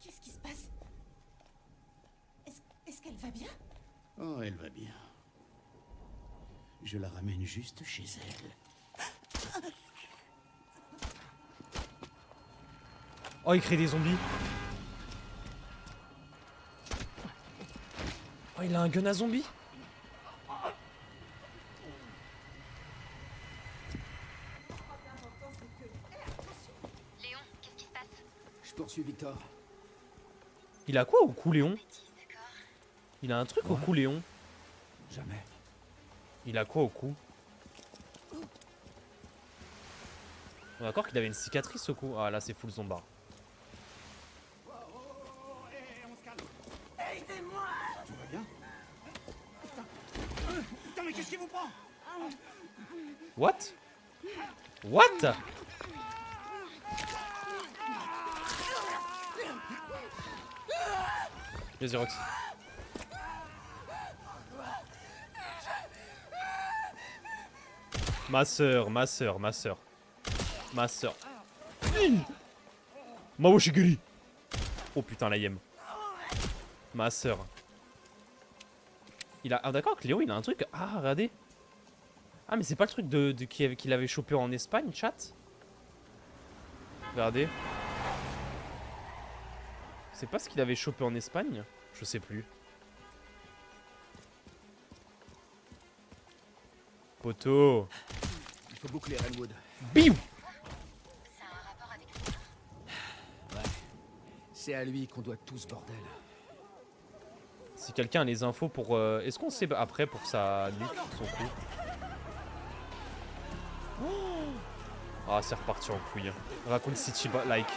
Qu'est-ce qui se passe? Est-ce qu'elle va bien? Oh, elle va bien. Je la ramène juste chez elle. Oh, il crée des zombies. Oh, il a un gun à zombies. Léon, qu'est-ce qui se passe? Je poursuis Victor. Il a quoi au cou, Léon? D'accord. Il a un truc au cou, Léon. Jamais. Il a quoi au cou? On est d'accord qu'il avait une cicatrice au cou. Ah, là, c'est full zombard. Tout va bien? Putain, mais qu'est-ce qui vous prend? What? What? Vas-y, Rox. Ma sœur, ma sœur, ma sœur. Ma sœur. Mawoshigiri. Oh putain, la yem. Ma sœur. Il a... Ah d'accord, Cléo, il a un truc... Ah, regardez. Ah, mais c'est pas le truc qu'il avait chopé en Espagne, chat? Regardez. C'est pas ce qu'il avait chopé en Espagne? Je sais plus. Poto. Il faut boucler Renwood. Biou. C'est un rapport avec lui. Ouais. C'est à lui qu'on doit tout ce bordel. Si quelqu'un a les infos pour... Est-ce qu'on sait après pour sa nuque, son cou? Ah, c'est reparti en couille. Raccoon City like.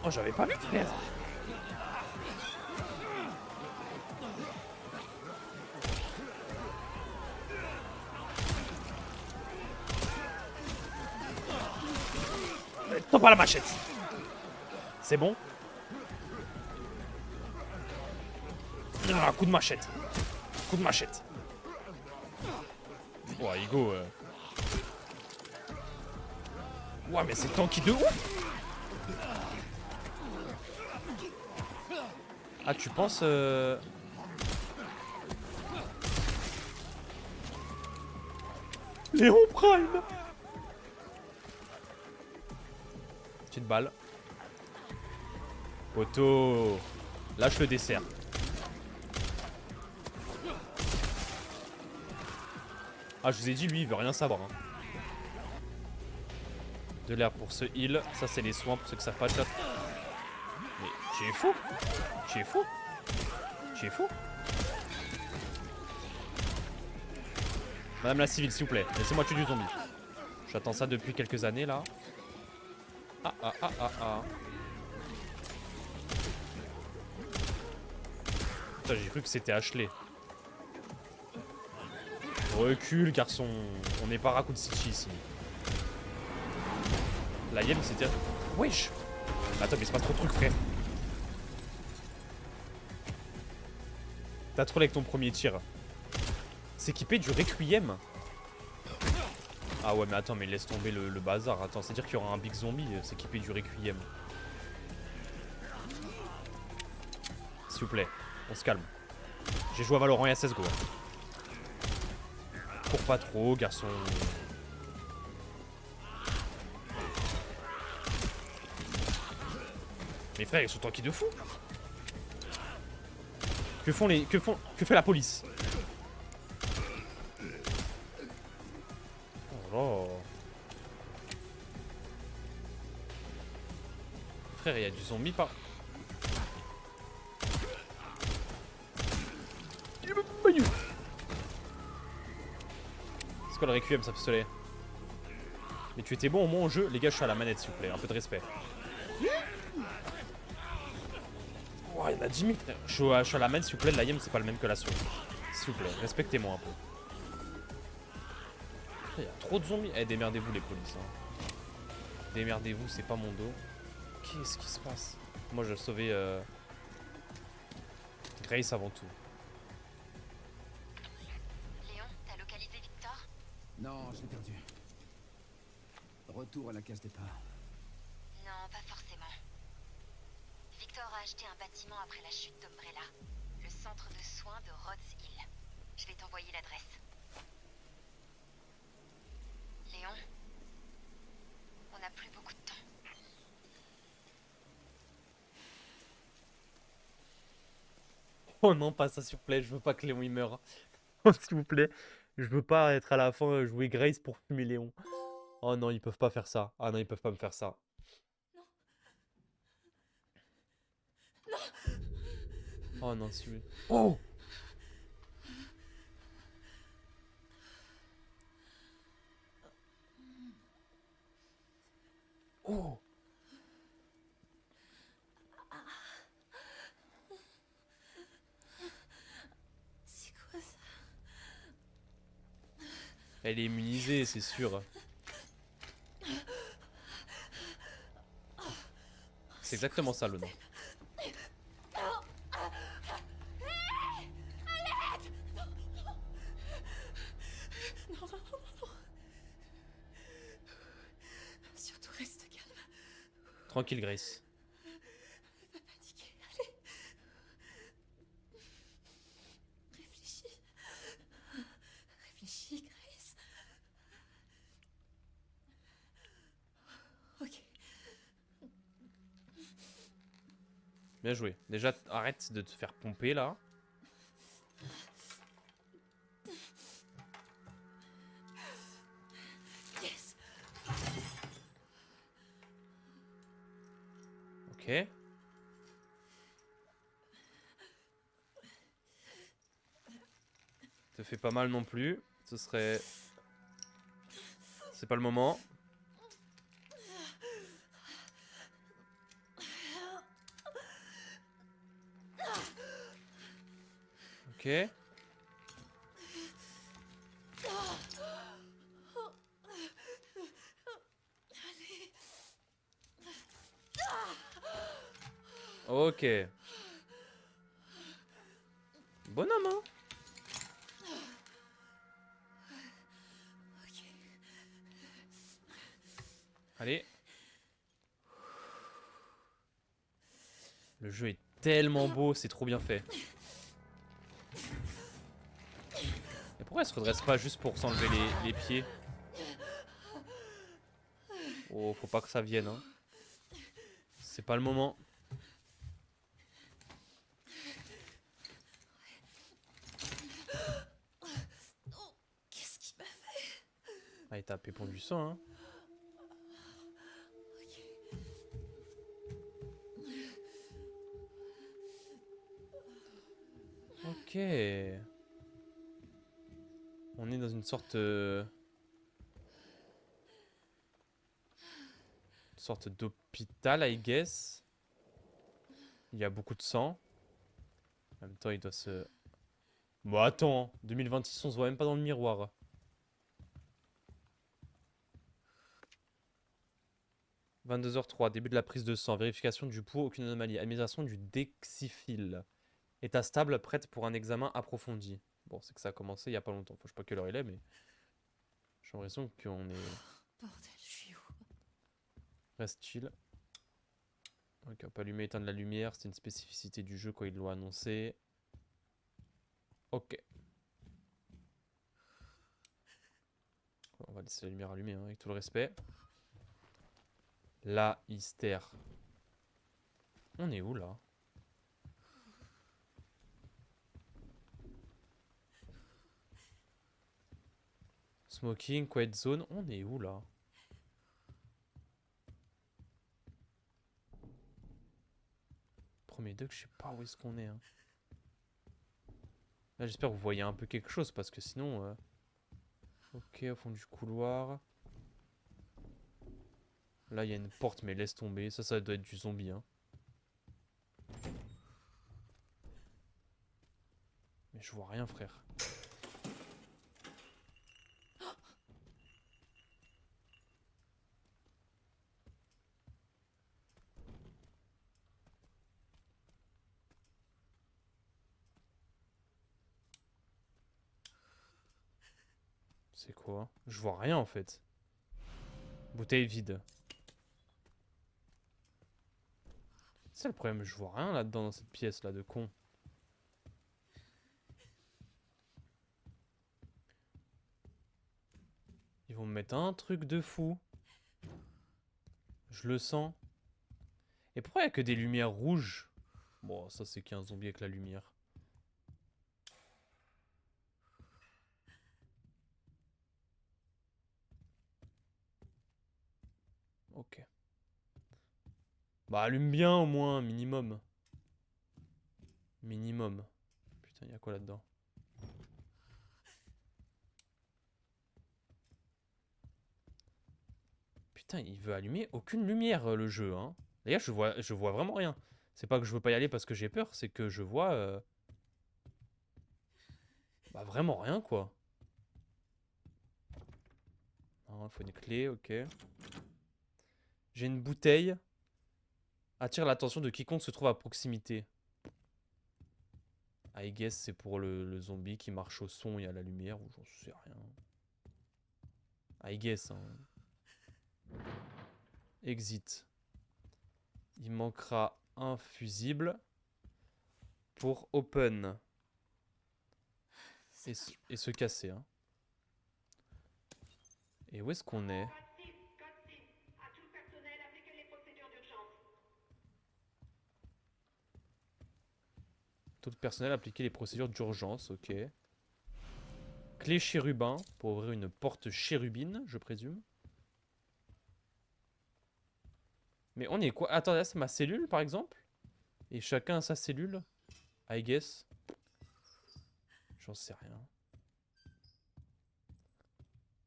Oh, j'avais pas vu, punaise. T'en pas la machette. C'est bon. Ah, coup de machette. Coup de machette. Oh, Igo. Ouais, mais c'est tanky de ouf. Ah, tu penses... Léon Prime. Petite balle. Poto. Lâche le dessert. Ah, je vous ai dit, lui, il veut rien savoir. Hein. De l'air pour ce heal. Ça, c'est les soins pour ceux qui savent pas chat. Mais tu es fou. Tu es fou. Tu es fou. Madame la civile, s'il vous plaît. Laissez-moi tuer du zombie. J'attends ça depuis quelques années, là. Ah, ah, ah, ah, ah. Putain, j'ai cru que c'était Ashley. Recule, garçon. On n'est pas Raccoon City ici. La hyène, c'était... Wesh. Attends, mais c'est pas trop de trucs, frère. T'as trollé avec ton premier tir. S'équiper du Requiem. Ah ouais, mais attends, mais laisse tomber le bazar. Attends, c'est-à-dire qu'il y aura un big zombie s'équiper du Requiem. S'il vous plaît, on se calme. J'ai joué à Valorant et à CSGO. Cours pas trop, garçon. Mes frères, ils sont tanky de fou. Que fait la police? Oh là. Frère, il y a du zombie pas. C'est quoi le Requiem, ça pistolet? Mais tu étais bon au moins au jeu. Les gars, je suis à la manette, s'il vous plaît. Un peu de respect. Oh, il y en a 10 000, frère. Je suis à la manette, s'il vous plaît. La yem, c'est pas le même que l'assaut. S'il vous plaît, respectez-moi un peu. Il y a trop de zombies. Eh, démerdez-vous, les polices. Hein. Démerdez-vous, c'est pas mon dos. Qu'est-ce qui se passe? Moi, je vais sauver Grace avant tout. Léon, t'as localisé Victor? Non, je l'ai perdu. Retour à la case départ. Non, pas forcément. Victor a acheté un bâtiment après la chute d'Umbrella. Le centre de soins de Rhodes Hill. Je vais t'envoyer l'adresse. Léon, on n'a plus beaucoup de temps. Oh non, pas ça, s'il vous plaît. Je veux pas que Léon il meure. Oh, s'il vous plaît. Je veux pas être à la fin jouer Grace pour fumer Léon. Oh non, ils peuvent pas faire ça. Ah non, ils peuvent pas me faire ça. Non. Oh non, s'il vous plaît. Oh! Oh! C'est Elle est immunisée, c'est sûr. C'est exactement ça le nom. Non, non, non, non, non. Surtout reste calme. Tranquille, Grace. Pas paniquer. Allez. Réfléchis. Réfléchis, Grace. Ok. Bien joué. Déjà, arrête de te faire pomper là. Yes. Ok. Te fais pas mal non plus. Ce serait... C'est pas le moment. Ok. Ok. Bonhomme, hein. Ok. Allez. Le jeu est tellement beau, c'est trop bien fait. Et pourquoi elle se redresse pas juste pour s'enlever les pieds? Oh, faut pas que ça vienne, hein. C'est pas le moment. Oh, qu'est-ce qui m'a fait? Ah, il t'a pépon du sang, hein. Ok. Ok. On est dans une sorte... sorte d'hôpital, I guess. Il y a beaucoup de sang. En même temps, il doit se... Bon, attends. 2026, on se voit même pas dans le miroir. « 22h03, début de la prise de sang. Vérification du pouls, aucune anomalie. Administration du Dexifil. État stable, prête pour un examen approfondi. » Bon, c'est que ça a commencé il y a pas longtemps. Enfin, je sais pas quelle heure il est, mais... J'ai l'impression qu'on est... Bordel, je suis où? Reste chill. Ok, on peut allumer et éteindre la lumière. C'est une spécificité du jeu quand ils l'ont annoncé. Ok. On va laisser la lumière allumée, hein, avec tout le respect. La hystère. On est où là? Smoking, quiet zone. On est où là? Premier deck, je sais pas où est-ce qu'on est. Hein. Là, j'espère que vous voyez un peu quelque chose parce que sinon. Ok, au fond du couloir. Là, il y a une porte, mais laisse tomber. Ça doit être du zombie. Hein. Mais je vois rien, frère. C'est quoi? Je vois rien en fait. Bouteille vide. C'est le problème, je vois rien là-dedans dans cette pièce là de con. Ils vont me mettre un truc de fou. Je le sens. Et pourquoi il n'y a que des lumières rouges? Bon, ça c'est qu'un zombie avec la lumière. Ok. Bah allume bien au moins, minimum. Minimum. Putain, il y a quoi là-dedans? Putain, il veut allumer aucune lumière le jeu, hein. D'ailleurs, je vois vraiment rien. C'est pas que je veux pas y aller parce que j'ai peur, c'est que je vois... Bah vraiment rien, quoi. Il faut une clé, ok. J'ai une bouteille. Attire l'attention de quiconque se trouve à proximité. I guess c'est pour le zombie qui marche au son et à la lumière, ou j'en sais rien. I guess. Hein. Exit. Il manquera un fusible pour open. Et se casser. Hein. Et où est-ce qu'on est? Tout le personnel appliquer les procédures d'urgence, ok. Clé chérubin pour ouvrir une porte chérubine, je présume. Mais on est quoi? Attends, là c'est ma cellule par exemple? Et chacun a sa cellule? I guess. J'en sais rien.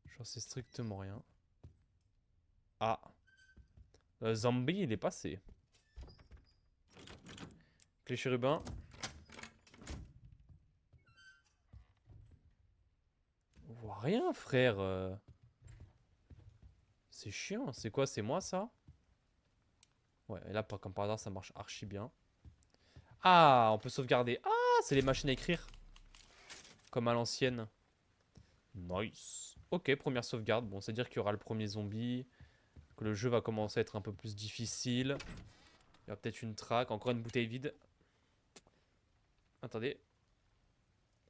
J'en sais strictement rien. Ah. Le zombie il est passé. Clé chérubin. On voit rien frère. C'est chiant. C'est quoi? C'est moi ça? Ouais, et là, comme par hasard, ça marche archi bien. Ah, on peut sauvegarder. Ah, c'est les machines à écrire. Comme à l'ancienne. Nice. Ok, première sauvegarde. Bon, c'est-à-dire qu'il y aura le premier zombie. Que le jeu va commencer à être un peu plus difficile. Il y aura peut-être une traque. Encore une bouteille vide. Attendez.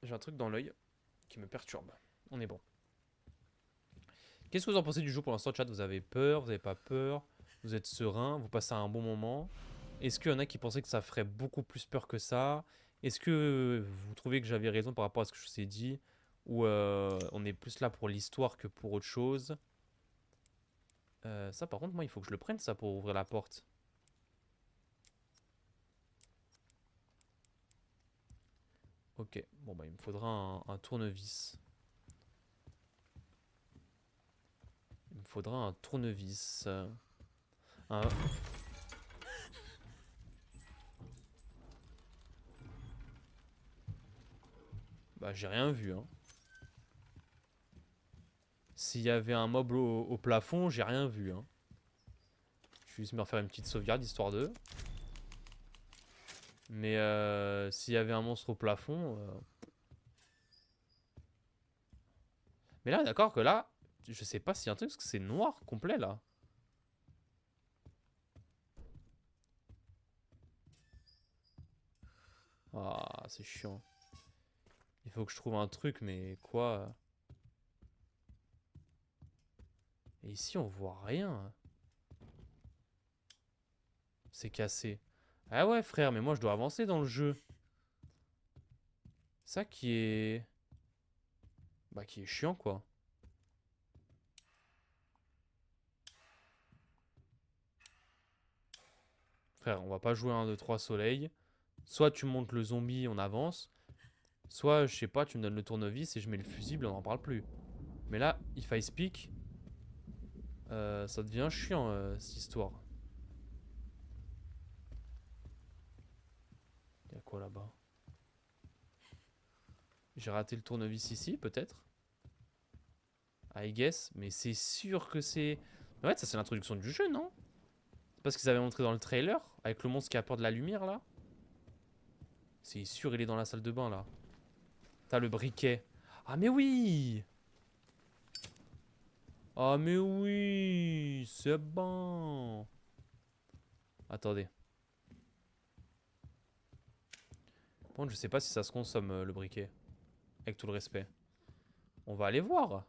J'ai un truc dans l'œil qui me perturbe. On est bon. Qu'est-ce que vous en pensez du jeu pour l'instant, chat? Vous avez peur? Vous n'avez pas peur? Vous êtes serein, vous passez un bon moment. Est-ce qu'il y en a qui pensaient que ça ferait beaucoup plus peur que ça? Est-ce que vous trouvez que j'avais raison par rapport à ce que je vous ai dit? Ou on est plus là pour l'histoire que pour autre chose? Ça par contre, moi il faut que je le prenne ça pour ouvrir la porte. Ok, bon bah il me faudra un tournevis. Il me faudra un tournevis. Bah j'ai rien vu hein. S'il y avait un mob au plafond, j'ai rien vu hein. Je vais juste me refaire une petite sauvegarde histoire de. Mais s'il y avait un monstre au plafond. Mais là d'accord que là, je sais pas s'il y a un truc parce que c'est noir complet là. Ah, c'est chiant. Il faut que je trouve un truc, mais quoi? Et ici, on voit rien. C'est cassé. Ah ouais, frère, mais moi, je dois avancer dans le jeu. Ça qui est... Bah, qui est chiant, quoi. Frère, on va pas jouer un 2, 3 soleil. Soit tu montes le zombie, on avance. Soit, je sais pas, tu me donnes le tournevis et je mets le fusible, on n'en parle plus. Mais là, if I speak, ça devient chiant, cette histoire. Il y a quoi là-bas? J'ai raté le tournevis ici, peut-être? I guess, mais c'est sûr que c'est... En fait, ça c'est l'introduction du jeu, non? C'est pas ce qu'ils avaient montré dans le trailer? Avec le monstre qui a peur de la lumière, là? C'est sûr, il est dans la salle de bain, là. T'as le briquet. Ah, mais oui! Ah, mais oui! C'est bon! Attendez. Par contre, je sais pas si ça se consomme, le briquet. Avec tout le respect. On va aller voir.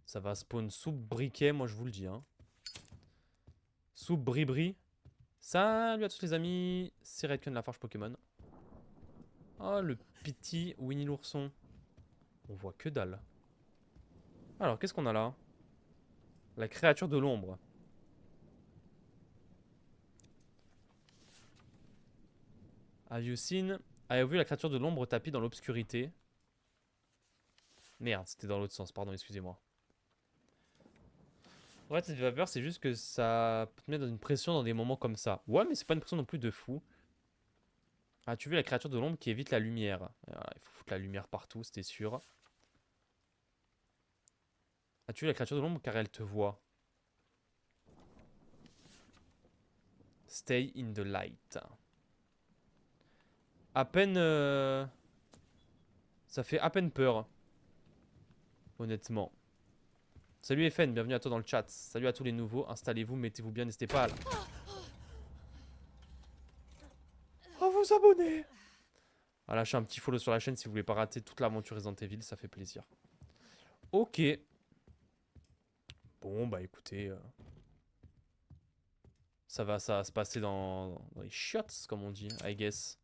Ça va spawn soupe briquet, moi je vous le dis. Hein. Soupe bri-bri. Salut à tous les amis. C'est Redcon la Forge Pokémon. Oh, le petit Winnie l'ourson. On voit que dalle. Alors, qu'est-ce qu'on a là? La créature de l'ombre. Have you seen? Avez-vous vu la créature de l'ombre tapie dans l'obscurité? Merde, c'était dans l'autre sens, pardon, excusez-moi. En fait, cette vapeur, c'est juste que ça peut te mettre dans une pression dans des moments comme ça. Ouais, mais c'est pas une pression non plus de fou. Ah, tu veux la créature de l'ombre qui évite la lumière. Alors, il faut foutre la lumière partout, c'était sûr. As-tu la créature de l'ombre car elle te voit? Stay in the light. À peine... Ça fait à peine peur. Honnêtement. Salut FN, bienvenue à toi dans le chat. Salut à tous les nouveaux, installez-vous, mettez-vous bien, n'hésitez pas à vous abonner. À lâcher un petit follow sur la chaîne si vous voulez pas rater toute l'aventure Resident Evil, ça fait plaisir. Ok. Bon, bah écoutez... ça va se passer dans les chiottes, comme on dit, I guess.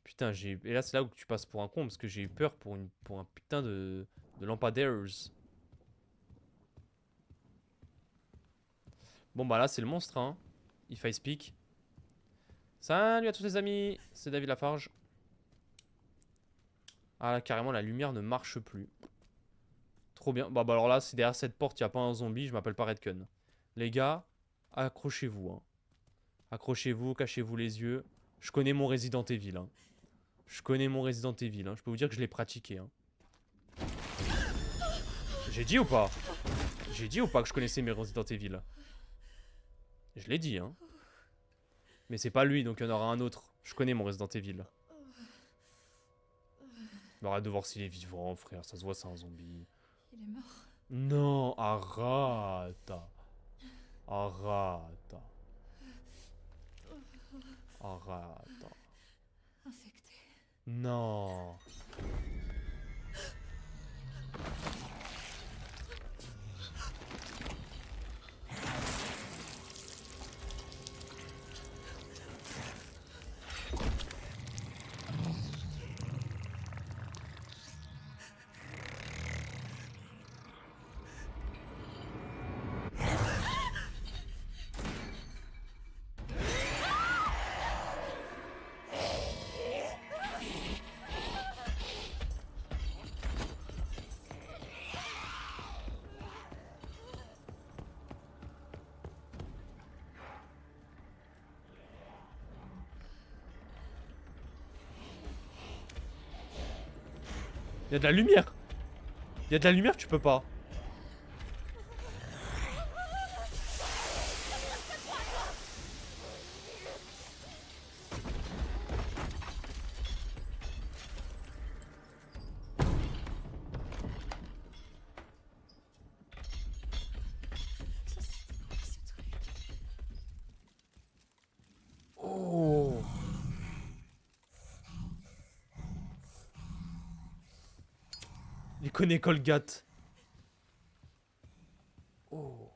Putain, j'ai... Et là, c'est là où tu passes pour un con, parce que j'ai eu peur pour un putain de lampadaires. Bon, bah là, c'est le monstre, hein. If I speak. Salut à tous les amis, c'est David Lafarge. Ah là, carrément, la lumière ne marche plus. Trop bien. Bah alors là, si derrière cette porte, il n'y a pas un zombie, je m'appelle pas Redcon. Les gars, accrochez-vous. Hein. Accrochez-vous, cachez-vous les yeux. Je connais mon Resident Evil. Hein. Je connais mon Resident Evil. Hein. Je peux vous dire que je l'ai pratiqué. Hein. J'ai dit ou pas? J'ai dit ou pas que je connaissais mes Resident Evil? Je l'ai dit, hein. Mais c'est pas lui, donc il y en aura un autre. Je connais mon Resident Evil. Mais arrête de voir s'il est vivant, frère. Ça se voit, c'est un zombie. Il est mort. Non, arrête. Arrête. Arrête. Infecté. Non. Il y a de la lumière. Il y a de la lumière, tu peux pas. Oh. Il connaît Colgate. Oh.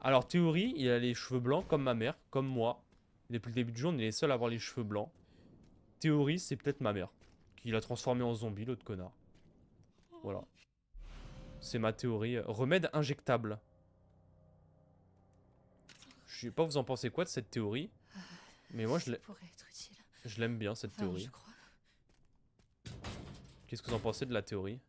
Alors, théorie, il a les cheveux blancs comme ma mère, comme moi. Depuis le début du jeu, on est les seuls à avoir les cheveux blancs. Théorie, c'est peut-être ma mère. Qui l'a transformé en zombie, l'autre connard. Voilà. C'est ma théorie. Remède injectable. Je sais pas vous en pensez quoi de cette théorie. Mais moi, je l'aime bien, cette théorie. Qu'est-ce que vous en pensez de la théorie?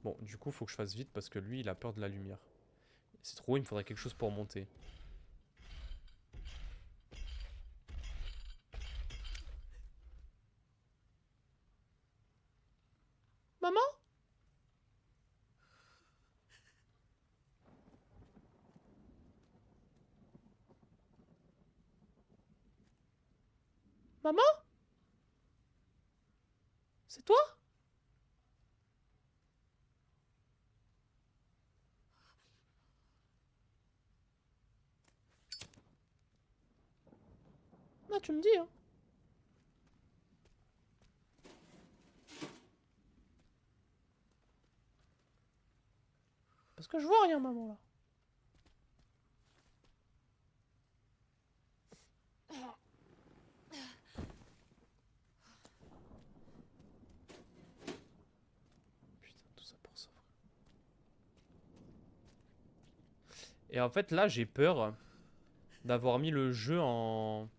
Bon, du coup, faut que je fasse vite parce que lui, il a peur de la lumière. C'est trop haut, il me faudrait quelque chose pour monter. Maman? Maman? C'est toi? Ah, tu me dis, hein. Parce que je vois rien, maman, là. Putain, tout ça pour ça. Et en fait, là, j'ai peur d'avoir mis le jeu en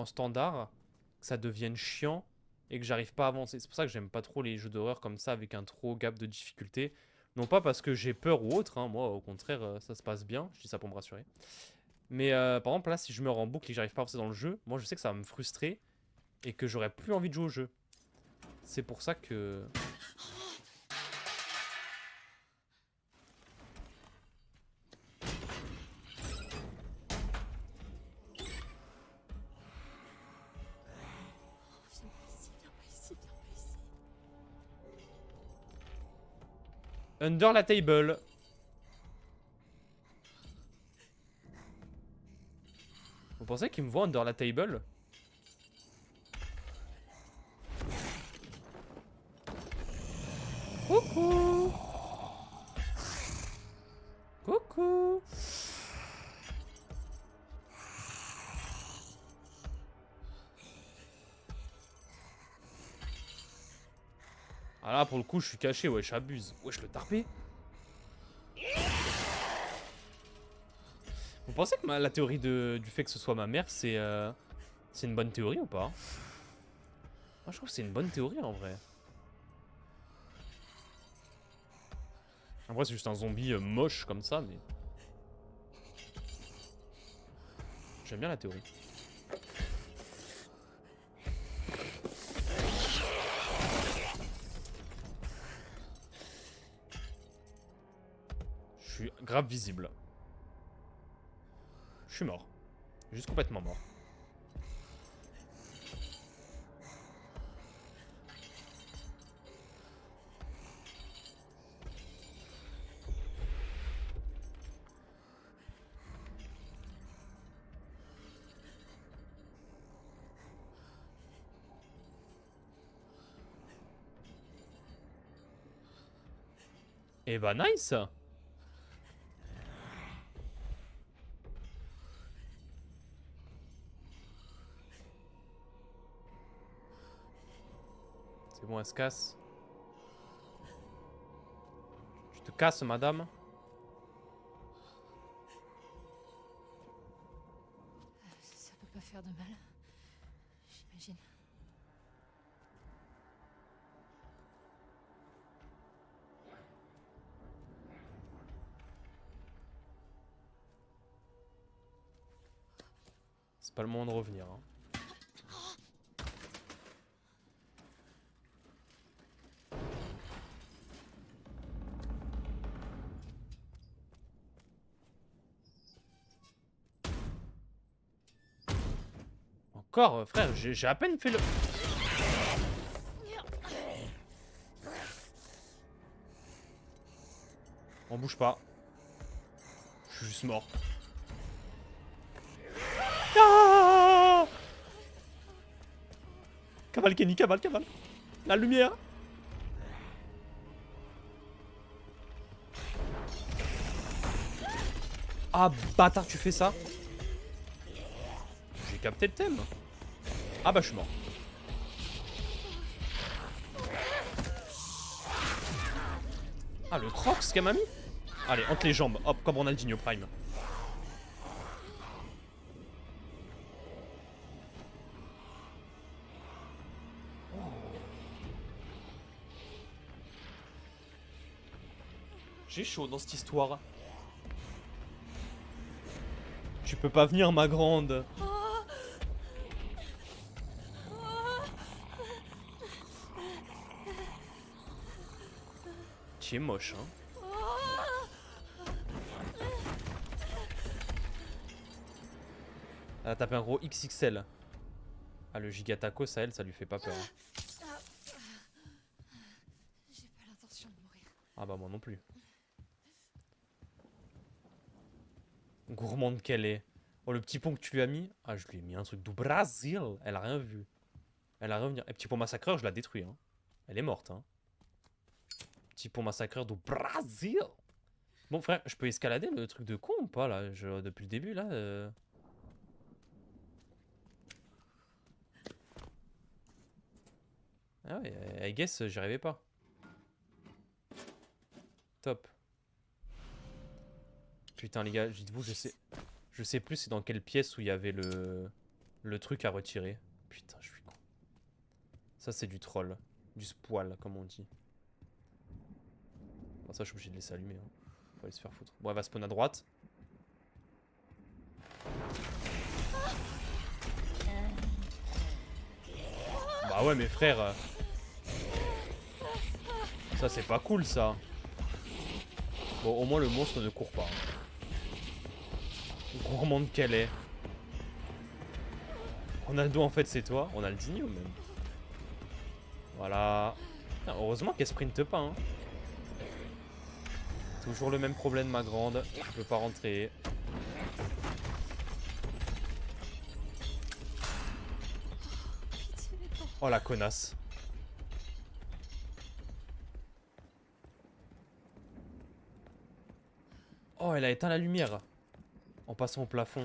standard, que ça devienne chiant et que j'arrive pas à avancer. C'est pour ça que j'aime pas trop les jeux d'horreur comme ça avec un trop gap de difficulté. Non pas parce que j'ai peur ou autre, hein, moi au contraire ça se passe bien, je dis ça pour me rassurer. Mais par exemple là si je meurs en boucle et que j'arrive pas à avancer dans le jeu, moi je sais que ça va me frustrer et que j'aurais plus envie de jouer au jeu. C'est pour ça que... Viens pas ici, viens pas ici, viens pas ici. Under la table. Vous pensez qu'il me voit under la table? Coucou. Coucou. Ah là pour le coup je suis caché, wesh abuse. Wesh le tarpé. Vous pensez que la théorie du fait que ce soit ma mère c'est une bonne théorie ou pas? Moi je trouve que c'est une bonne théorie en vrai. En vrai, c'est juste un zombie moche comme ça, mais... J'aime bien la théorie. Je suis grave visible. Je suis mort. Juste complètement mort. Eh bah nice. C'est bon, elle se casse. Tu te casses, madame. Ça peut pas faire de mal. J'imagine. C'est pas le moment de revenir. Hein. Encore, frère, j'ai à peine fait le... On bouge pas. Je suis juste mort. Ah, cavale Kenny, cavale, cavale. La lumière. Ah bâtard, tu fais ça? J'ai capté le thème. Ah bah je suis mort. Ah le crocs qu'elle m'a mis. Allez, entre les jambes, hop, comme Ronaldinho Prime. J'ai chaud dans cette histoire. Tu peux pas venir, ma grande. Tu es moche, hein. Elle a tapé un gros XXL. Ah, le gigataco, ça, ça lui fait pas peur. Hein. J'ai pas l'intention de mourir. Ah bah moi non plus. Gourmande qu'elle est. Oh, le petit pont que tu lui as mis. Ah, je lui ai mis un truc du Brésil. Elle a rien vu. Elle a rien vu. Et petit pont massacreur, je la détruis. Hein. Elle est morte. Hein. Petit pont massacreur du Brésil. Bon, frère, je peux escalader le truc de con ou pas, là depuis le début, là Ah ouais, I guess, j'y arrivais pas. Top. Putain, les gars, dites-vous, je sais plus c'est dans quelle pièce où il y avait le truc à retirer. Putain, je suis con. Ça, c'est du troll. Du spoil, comme on dit. Bon, ça, je suis obligé de laisser allumer. Hein. Faut aller se faire foutre. Bon, elle va spawn à droite. Bah ouais, mais frère. Ça, c'est pas cool, ça. Bon, au moins, le monstre ne court pas. Gourmand de Calais. Ronaldo, en fait, c'est toi. Ronaldinho, même. Voilà. Putain, heureusement qu'elle sprinte pas, hein. Toujours le même problème, ma grande. Je peux pas rentrer. Oh, la connasse. Oh, elle a éteint la lumière. En passant au plafond.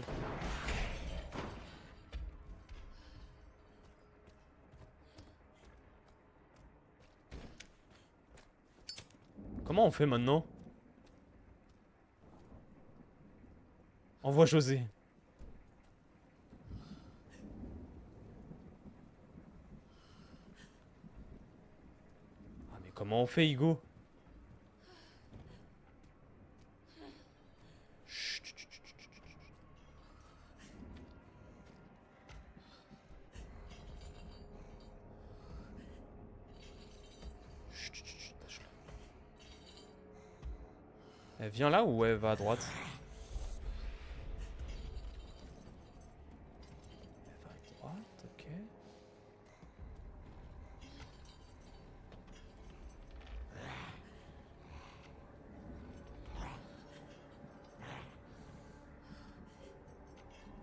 Comment on fait maintenant? Envoie José. Ah mais comment on fait, Hugo? Chut, chut, chut, chut, chut, chut. Chut, chut, chut, lâche-le. Elle vient là ou elle va à droite? Elle va à droite, ok.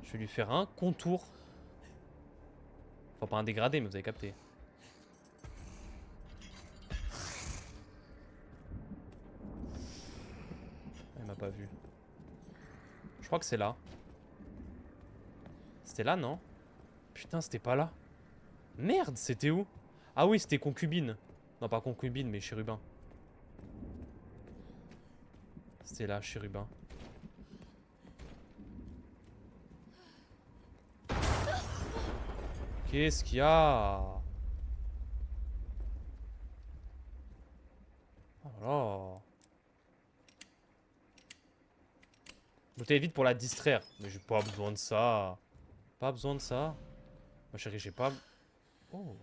Je vais lui faire un contour. Enfin, pas un dégradé, mais vous avez capté. Elle m'a pas vu. Je crois que c'est là. C'était là, non? Putain, c'était pas là. Merde, c'était où? Ah oui, c'était concubine. Non, pas concubine, mais chérubin. C'était là, chérubin. Qu'est-ce qu'il y a? Oh là là. Bouteille vite pour la distraire. Mais j'ai pas besoin de ça. Pas besoin de ça. Ma chérie, j'ai pas... Oh.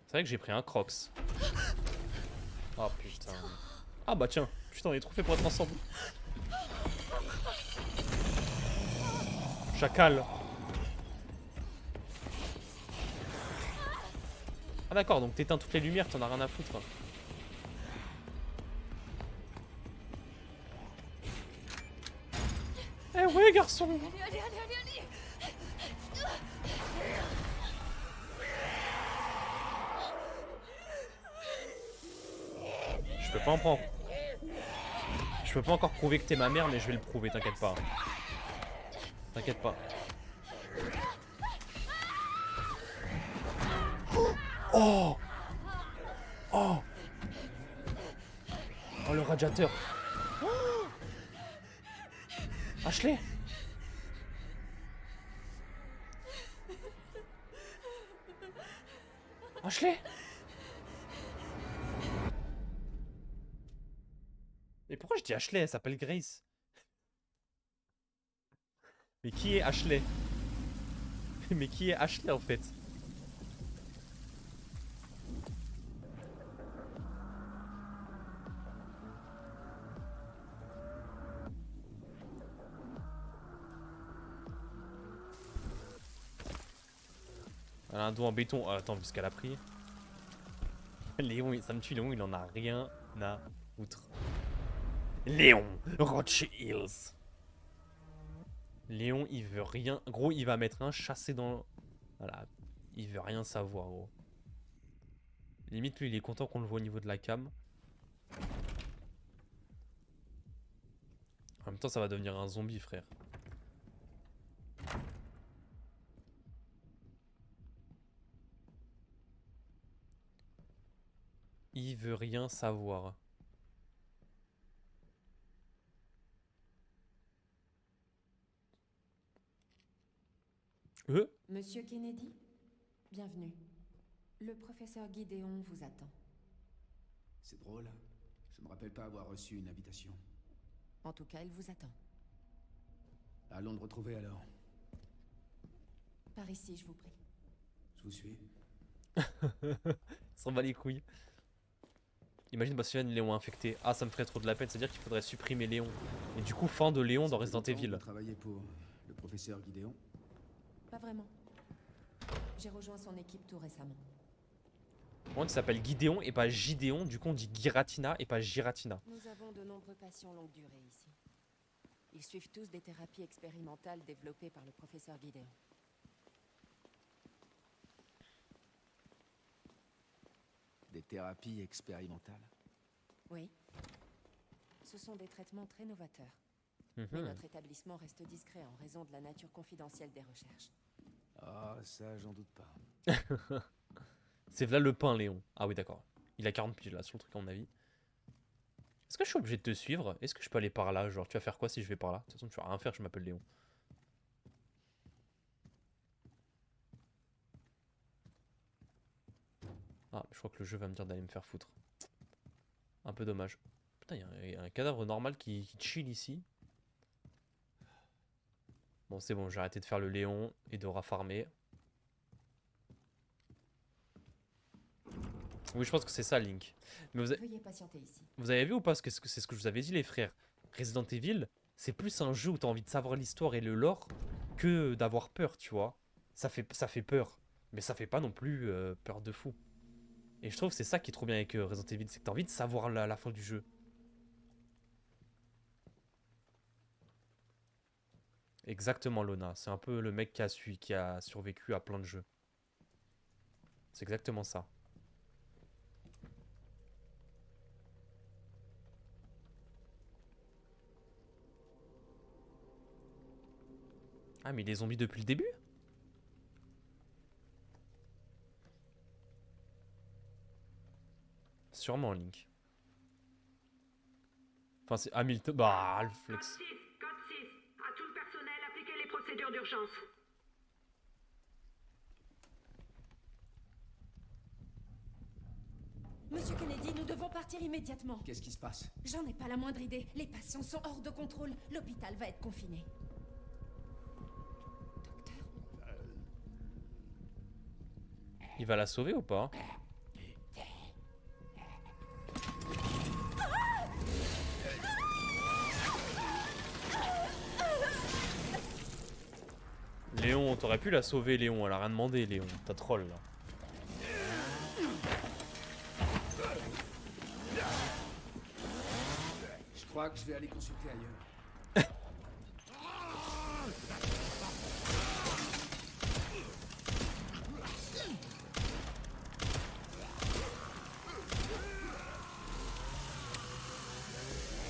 C'est vrai que j'ai pris un crocs. Oh putain. Ah bah tiens. Putain, on est trop fait pour être ensemble. Chacal. Ah d'accord, donc t'éteins toutes les lumières, t'en as rien à foutre. Eh ouais garçon. Allez, allez, allez, allez, allez. Je peux pas en prendre. Je peux pas encore prouver que t'es ma mère, mais je vais le prouver, t'inquiète pas. T'inquiète pas. Oh. Oh. Oh le radiateur. Oh. Ashley. Ashley. Mais pourquoi je dis Ashley? Elle s'appelle Grace. Mais qui est Ashley? Mais qui est Ashley en fait? Elle a un dos en béton. Ah, attends, vu ce qu'elle a pris. Léon, ça me tue, Léon, il en a rien à foutre. Léon Rothschild. Léon, il veut rien. Gros, il va mettre un chassé dans... Voilà. Il veut rien savoir, gros. Limite, lui, il est content qu'on le voit au niveau de la cam. En même temps, ça va devenir un zombie, frère. Il veut rien savoir. Monsieur Kennedy, bienvenue. Le professeur Gideon vous attend. C'est drôle. Je me rappelle pas avoir reçu une invitation. En tout cas, il vous attend. Allons le retrouver alors. Par ici, je vous prie. Je vous suis. S'en bat les couilles. Imagine Bastion et Léon infecté. Ah, ça me ferait trop de la peine, c'est-à-dire qu'il faudrait supprimer Léon. Et du coup, fin de Léon dans Resident Evil. Vous travaillez pour le professeur Gideon? Pas vraiment. J'ai rejoint son équipe tout récemment. Moi, il s'appelle Gideon et pas Gideon, du coup on dit Giratina et pas Giratina. Nous avons de nombreux patients longue durée ici. Ils suivent tous des thérapies expérimentales développées par le professeur Gideon. Des thérapies expérimentales? Oui. Ce sont des traitements très novateurs. Mhm. Mais notre établissement reste discret en raison de la nature confidentielle des recherches. Ah, ça, j'en doute pas. C'est là le pain, Léon. Ah oui, d'accord. Il a 40 piges là, sur le truc, à mon avis. Est-ce que je suis obligé de te suivre? Est-ce que je peux aller par là? Genre, tu vas faire quoi si je vais par là? De toute façon, tu vas rien faire, je m'appelle Léon. Ah, je crois que le jeu va me dire d'aller me faire foutre. Un peu dommage. Putain, il y a un cadavre normal qui chill ici. Bon, c'est bon, j'ai arrêté de faire le Léon et de rafarmer. Oui, je pense que c'est ça, Link. Mais Veuillez patienter ici. vous avez vu ou pas c'est ce que je vous avais dit, les frères. Resident Evil, c'est plus un jeu où t'as envie de savoir l'histoire et le lore que d'avoir peur, tu vois. Ça fait peur, mais ça fait pas non plus peur de fou. Et je trouve que c'est ça qui est trop bien avec Resident Evil, c'est que t'as envie de savoir la fin du jeu. Exactement, Lona. C'est un peu le mec qui a survécu à plein de jeux. C'est exactement ça. Ah, mais il est zombie depuis le début? Sûrement, Link. Enfin, c'est Hamilton. Bah, le flex. Code 6. À tout le personnel, appliquez les procédures d'urgence. Monsieur Kennedy, nous devons partir immédiatement. Qu'est-ce qui se passe? J'en ai pas la moindre idée. Les patients sont hors de contrôle. L'hôpital va être confiné. Docteur? Il va la sauver ou pas? Léon, t'aurais pu la sauver, Léon. Elle a rien demandé, Léon. T'as troll là. Je crois que je vais aller consulter ailleurs.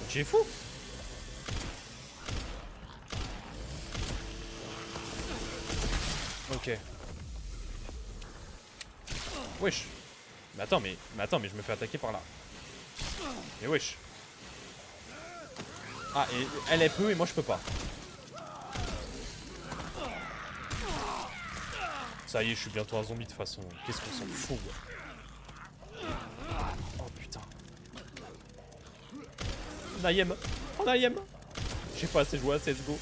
Tu es fou? Ok. Wesh. Mais attends, mais je me fais attaquer par là. Mais wesh. Ah, et elle peut et moi je peux pas. Ça y est, je suis bientôt un zombie de toute façon. Qu'est-ce qu'on s'en fout? Oh putain. On a IM. On a IM. J'ai pas assez joué à CSGO.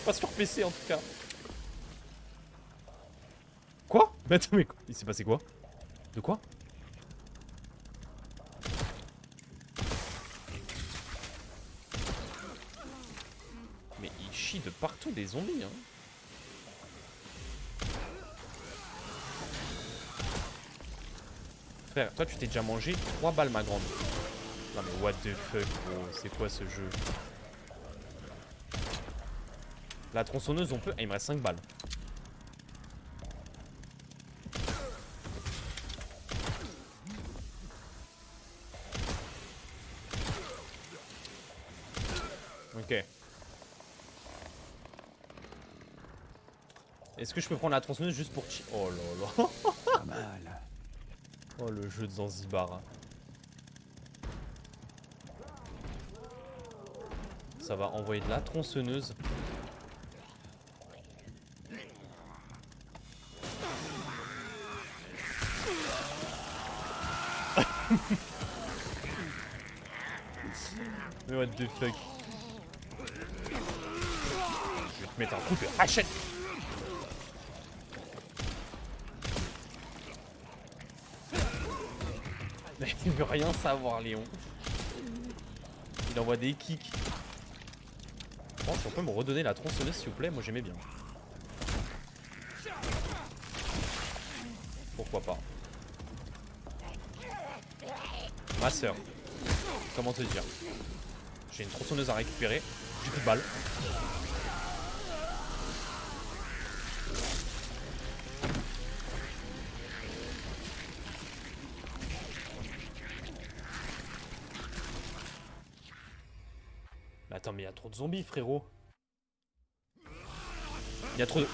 Pas sur PC en tout cas. Quoi? Mais attends, mais quoi? Il s'est passé quoi? De quoi? Mais il chie de partout des zombies, hein. Frère, toi tu t'es déjà mangé 3 balles, ma grande. Non mais what the fuck, gros, c'est quoi ce jeu? La tronçonneuse, on peut... Ah, il me reste 5 balles. Ok. Est-ce que je peux prendre la tronçonneuse juste pour... Oh là là. Pas mal. Oh le jeu de Zanzibar. Ça va envoyer de la tronçonneuse. Mais what the fuck. Je vais te mettre un coup de hachette. Il veut rien savoir, Léon. Il envoie des kicks. Bon, si on peut me redonner la tronçonneuse, s'il vous plaît, moi j'aimais bien. Pourquoi pas. Ma soeur. Comment te dire? J'ai une tronçonneuse à récupérer. J'ai plus de balles. Mais attends, mais il y a trop de zombies, frérot. Il y a trop de...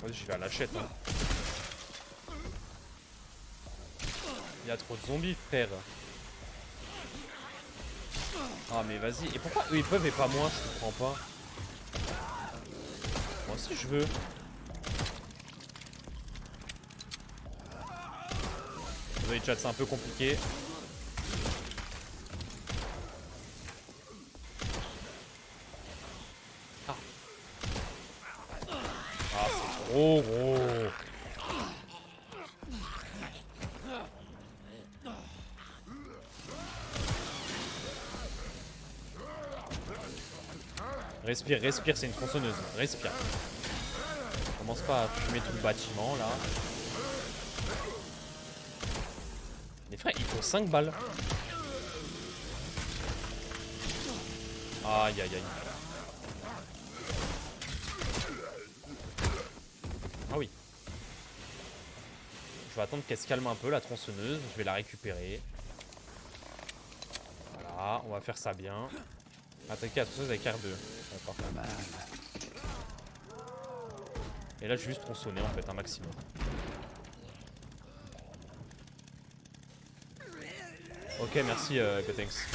Vas-y, je vais à l'achète. Hein. Il y a trop de zombies, frère. Ah, mais vas-y. Et pourquoi eux ils peuvent et pas moi? Je comprends pas. Moi aussi, je veux. Désolé, chat, c'est un peu compliqué. Ah. Ah, c'est trop gros. Respire, respire, c'est une tronçonneuse. Respire. Commence pas à fumer tout le bâtiment là. Mais frère, il faut 5 balles. Aïe aïe aïe. Ah oui. Je vais attendre qu'elle se calme un peu la tronçonneuse. Je vais la récupérer. Voilà, on va faire ça bien. Attaquer la tronçonneuse avec R2. D'accord. Et là, je vais juste tronçonner en fait, un maximum. Ok, merci Gotenks.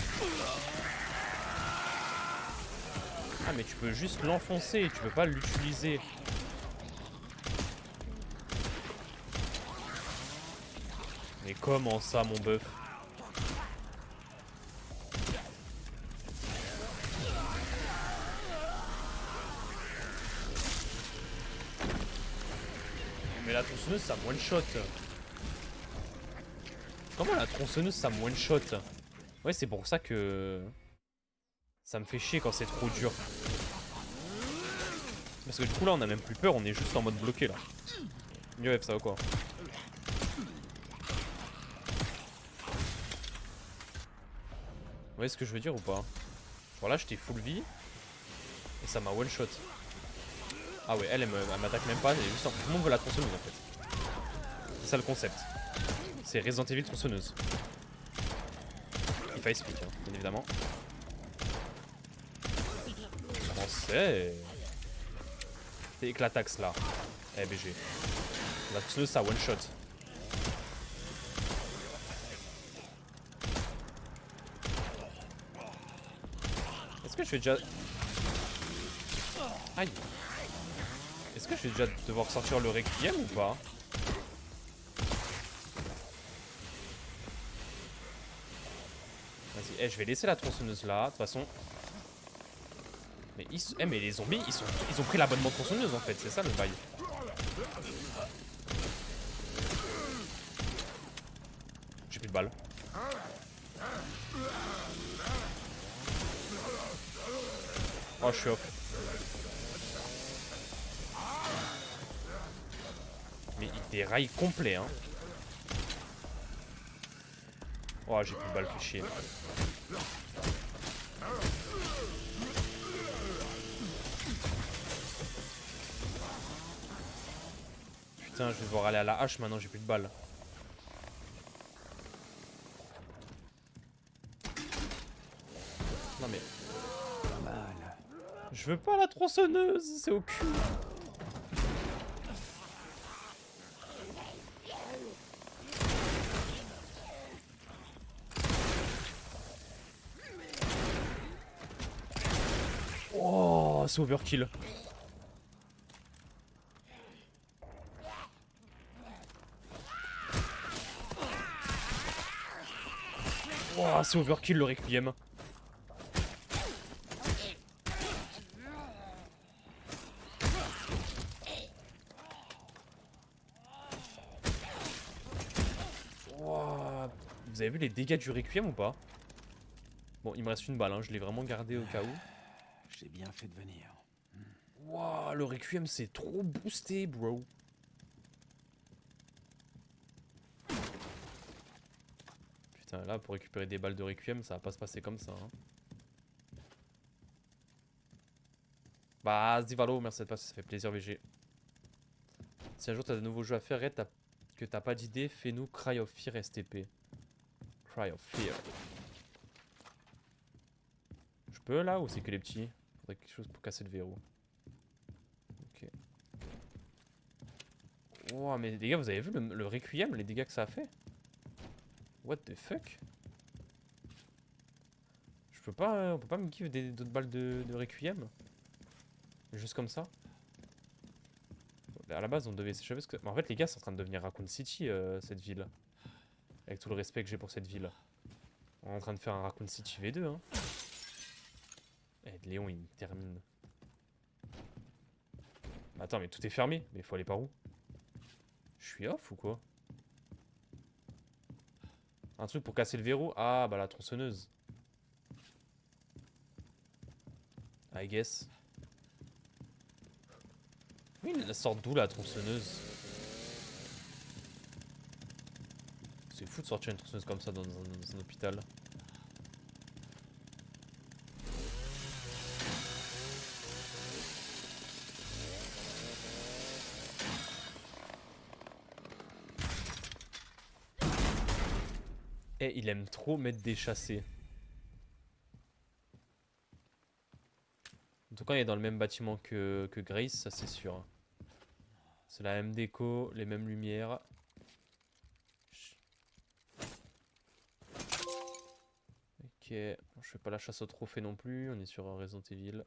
Ah, mais tu peux juste l'enfoncer, tu peux pas l'utiliser. Mais comment ça, mon bœuf? Mais la tronçonneuse, ça me one-shot. Comment la tronçonneuse, ça me one-shot? Ouais, c'est pour ça que... ça me fait chier quand c'est trop dur. Parce que du coup, là, on a même plus peur, on est juste en mode bloqué, là. Yo, ça va quoi? Vous voyez ce que je veux dire ou pas? Genre là, j'étais full vie. Et ça m'a one-shot. Ah ouais, elle m'attaque même pas, elle est juste en... Tout le monde veut la tronçonneuse, en fait. C'est ça le concept. C'est Resident Evil tronçonneuse. Il fallait expliquer, hein, bien évidemment. Comment c'est? C'est éclatax là. Eh BG. La tronçonneuse ça one shot. Est-ce que je vais déjà... Aïe. Est-ce que je vais déjà devoir sortir le Requiem ou pas? Vas-y, je vais laisser la tronçonneuse là, de toute façon. Mais, mais les zombies, ils ont pris l'abonnement de tronçonneuse en fait, c'est ça le bail. J'ai plus de balles. Oh, je suis off. Mais il déraille complet, hein. Oh, j'ai plus de balles, fait chier. Putain, je vais devoir aller à la hache maintenant, j'ai plus de balles. Non mais... Je veux pas la tronçonneuse, c'est au cul. Oh, c'est overkill. Oh, c'est overkill le Requiem. Vous avez vu les dégâts du Requiem ou pas? Bon, il me reste une balle, hein. Je l'ai vraiment gardé au cas où. J'ai bien fait de venir. Waouh, le Requiem c'est trop boosté, bro. Putain, là pour récupérer des balles de Requiem, ça va pas se passer comme ça. Hein. Bah, Zdivalo, merci de passer, ça fait plaisir, VG. Si un jour t'as de nouveaux jeux à faire, Red, que t'as pas d'idée, fais-nous Cry of Fear STP. Cry of Fear. Je peux là ou c'est que les petits? Faudrait quelque chose pour casser le verrou. Ok. Wow, mais les gars, vous avez vu le Requiem, les dégâts que ça a fait? What the fuck? Je peux pas, on peut pas me give d'autres balles de Requiem? Juste comme ça? À la base, on devait s'échapper parce que... Mais en fait, les gars, c'est en train de devenir Raccoon City, cette ville. Avec tout le respect que j'ai pour cette ville. On est en train de faire un Raccoon City V2, hein. Eh, Léon, il me termine. Attends, mais tout est fermé. Mais il faut aller par où? Je suis off ou quoi? Un truc pour casser le verrou? Ah, bah la tronçonneuse. I guess. Oui, elle sort d'où la tronçonneuse? C'est fou de sortir une tronçonneuse comme ça dans un hôpital. Eh, il aime trop mettre des chassés. En tout cas, il est dans le même bâtiment que Grace, ça c'est sûr. C'est la même déco, les mêmes lumières. Ok, je fais pas la chasse au trophée non plus, on est sur un Resident Evil.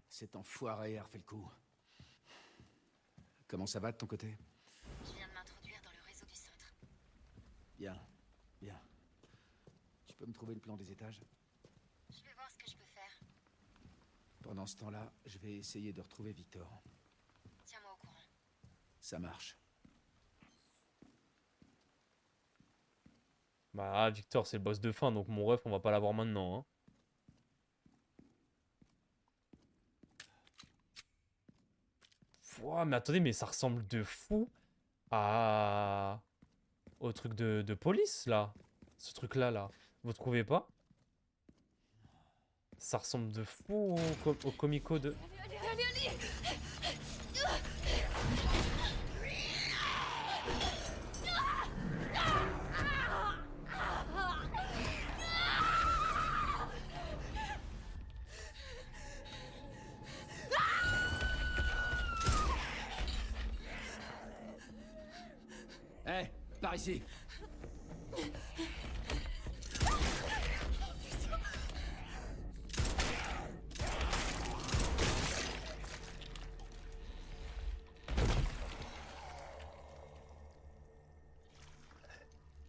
Cet enfoiré a refait le coup. Comment ça va de ton côté? Je viens de m'introduire dans le réseau du centre. Bien, bien. Tu peux me trouver le plan des étages? Je vais voir ce que je peux faire. Pendant ce temps-là, je vais essayer de retrouver Victor. Tiens-moi au courant. Ça marche. Bah, Victor, c'est le boss de fin, donc mon ref, on va pas l'avoir maintenant. Hein. Ouah, mais attendez, mais ça ressemble de fou au truc de police, là. Ce truc-là, là. Vous trouvez pas? Ça ressemble de fou au comico de... Allez, allez, allez, allez. Hé, par ici.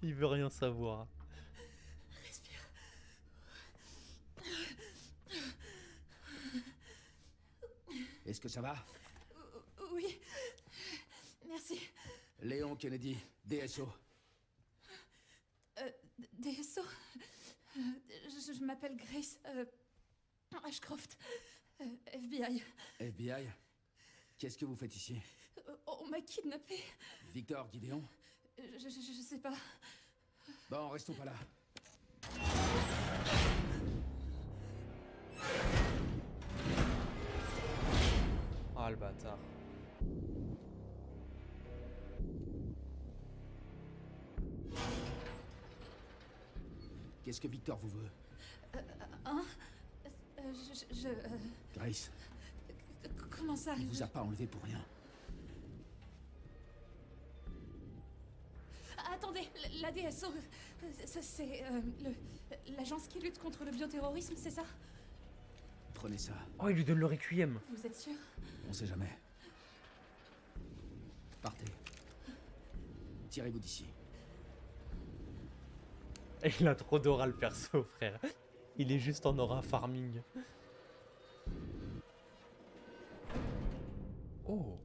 Il veut rien savoir. Respire. Est-ce que ça va? Oui. Merci. Léon Kennedy, DSO. DSO. Je m'appelle Grace Ashcroft. FBI. FBI? Qu'est-ce que vous faites ici? On m'a kidnappé. Victor, Gideon? Je sais pas. Bon, restons pas là. Ah, le bâtard. Qu'est-ce que Victor vous veut? Grace, Comment ça? il vous a pas enlevé pour rien. Attendez, la DSO, c'est l'agence qui lutte contre le bioterrorisme, c'est ça? Prenez ça, Oh, il lui donne le Requiem. Vous êtes sûr? on sait jamais. Partez. Tirez-vous d'ici. Il a trop d'aura, le perso, frère. Il est juste en aura farming. Oh.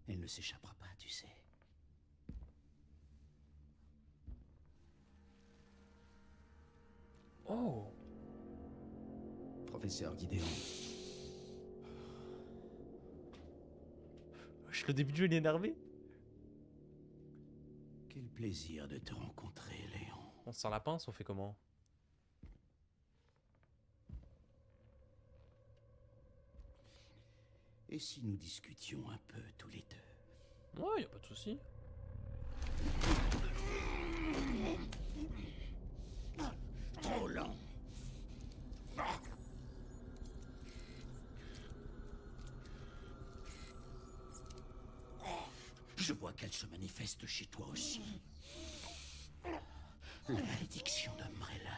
Elle ne s'échappera pas, tu sais. Oh. Professeur Gideon, Le début du jeu, il est énervé. quel plaisir de te rencontrer, Léon. On se sert la pince, on fait comment? Et si nous discutions un peu tous les deux? Ouais, y a pas de souci. Trop lent. Je vois qu'elle se manifeste chez toi aussi. La malédiction d'Umbrella.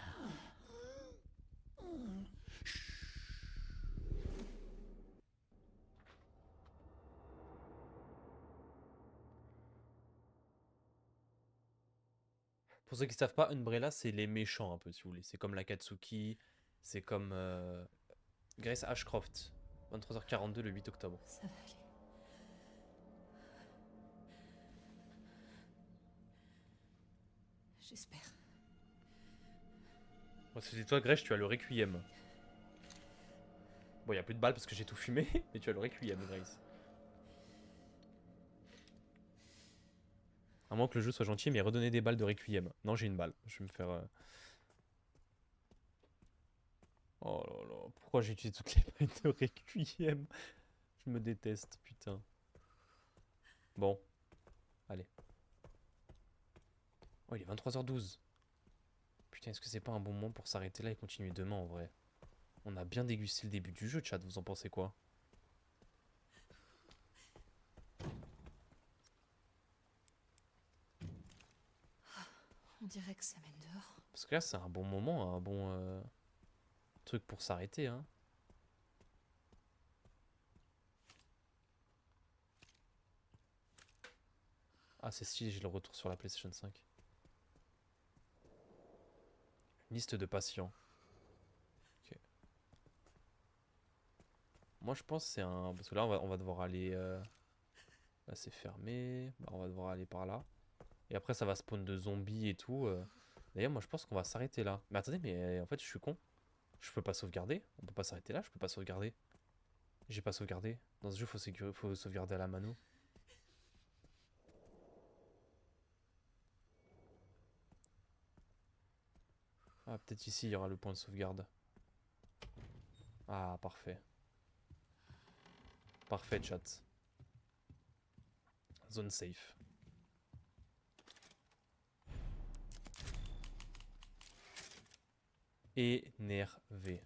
Pour ceux qui savent pas, Umbrella, c'est les méchants un peu, si vous voulez. C'est comme l'Akatsuki, c'est comme Grace Ashcroft. 23h42 le 8 octobre. Ça va aller. J'espère. Bon, c'était toi, Grace, tu as le Requiem. Bon, y a plus de balles parce que j'ai tout fumé, mais tu as le Requiem, Grace. À moins que le jeu soit gentil, mais redonner des balles de Requiem. Non, j'ai une balle. Je vais me faire... Oh là là, pourquoi j'ai utilisé toutes les balles de Requiem? Je me déteste, putain. Bon. Allez. Oh, il est 23h12. Putain, est-ce que c'est pas un bon moment pour s'arrêter là et continuer demain, en vrai? On a bien dégusté le début du jeu, chat. Vous en pensez quoi? On dirait que ça mène dehors. Parce que là, c'est un bon moment, un bon truc pour s'arrêter, hein. Ah, c'est stylé, j'ai le retour sur la PlayStation 5. Une liste de patients. Ok. Moi, je pense que c'est un... Parce que là, on va devoir aller... Là, c'est fermé. Bah, on va devoir aller par là. Et après, ça va spawn de zombies et tout. D'ailleurs, moi, je pense qu'on va s'arrêter là. Mais attendez, mais en fait, je suis con. Je peux pas sauvegarder. On peut pas s'arrêter là, je peux pas sauvegarder. J'ai pas sauvegardé. Dans ce jeu, faut sauvegarder à la mano. Ah, peut-être ici, il y aura le point de sauvegarde. Ah, parfait. Parfait, chat. Zone safe. Énervé.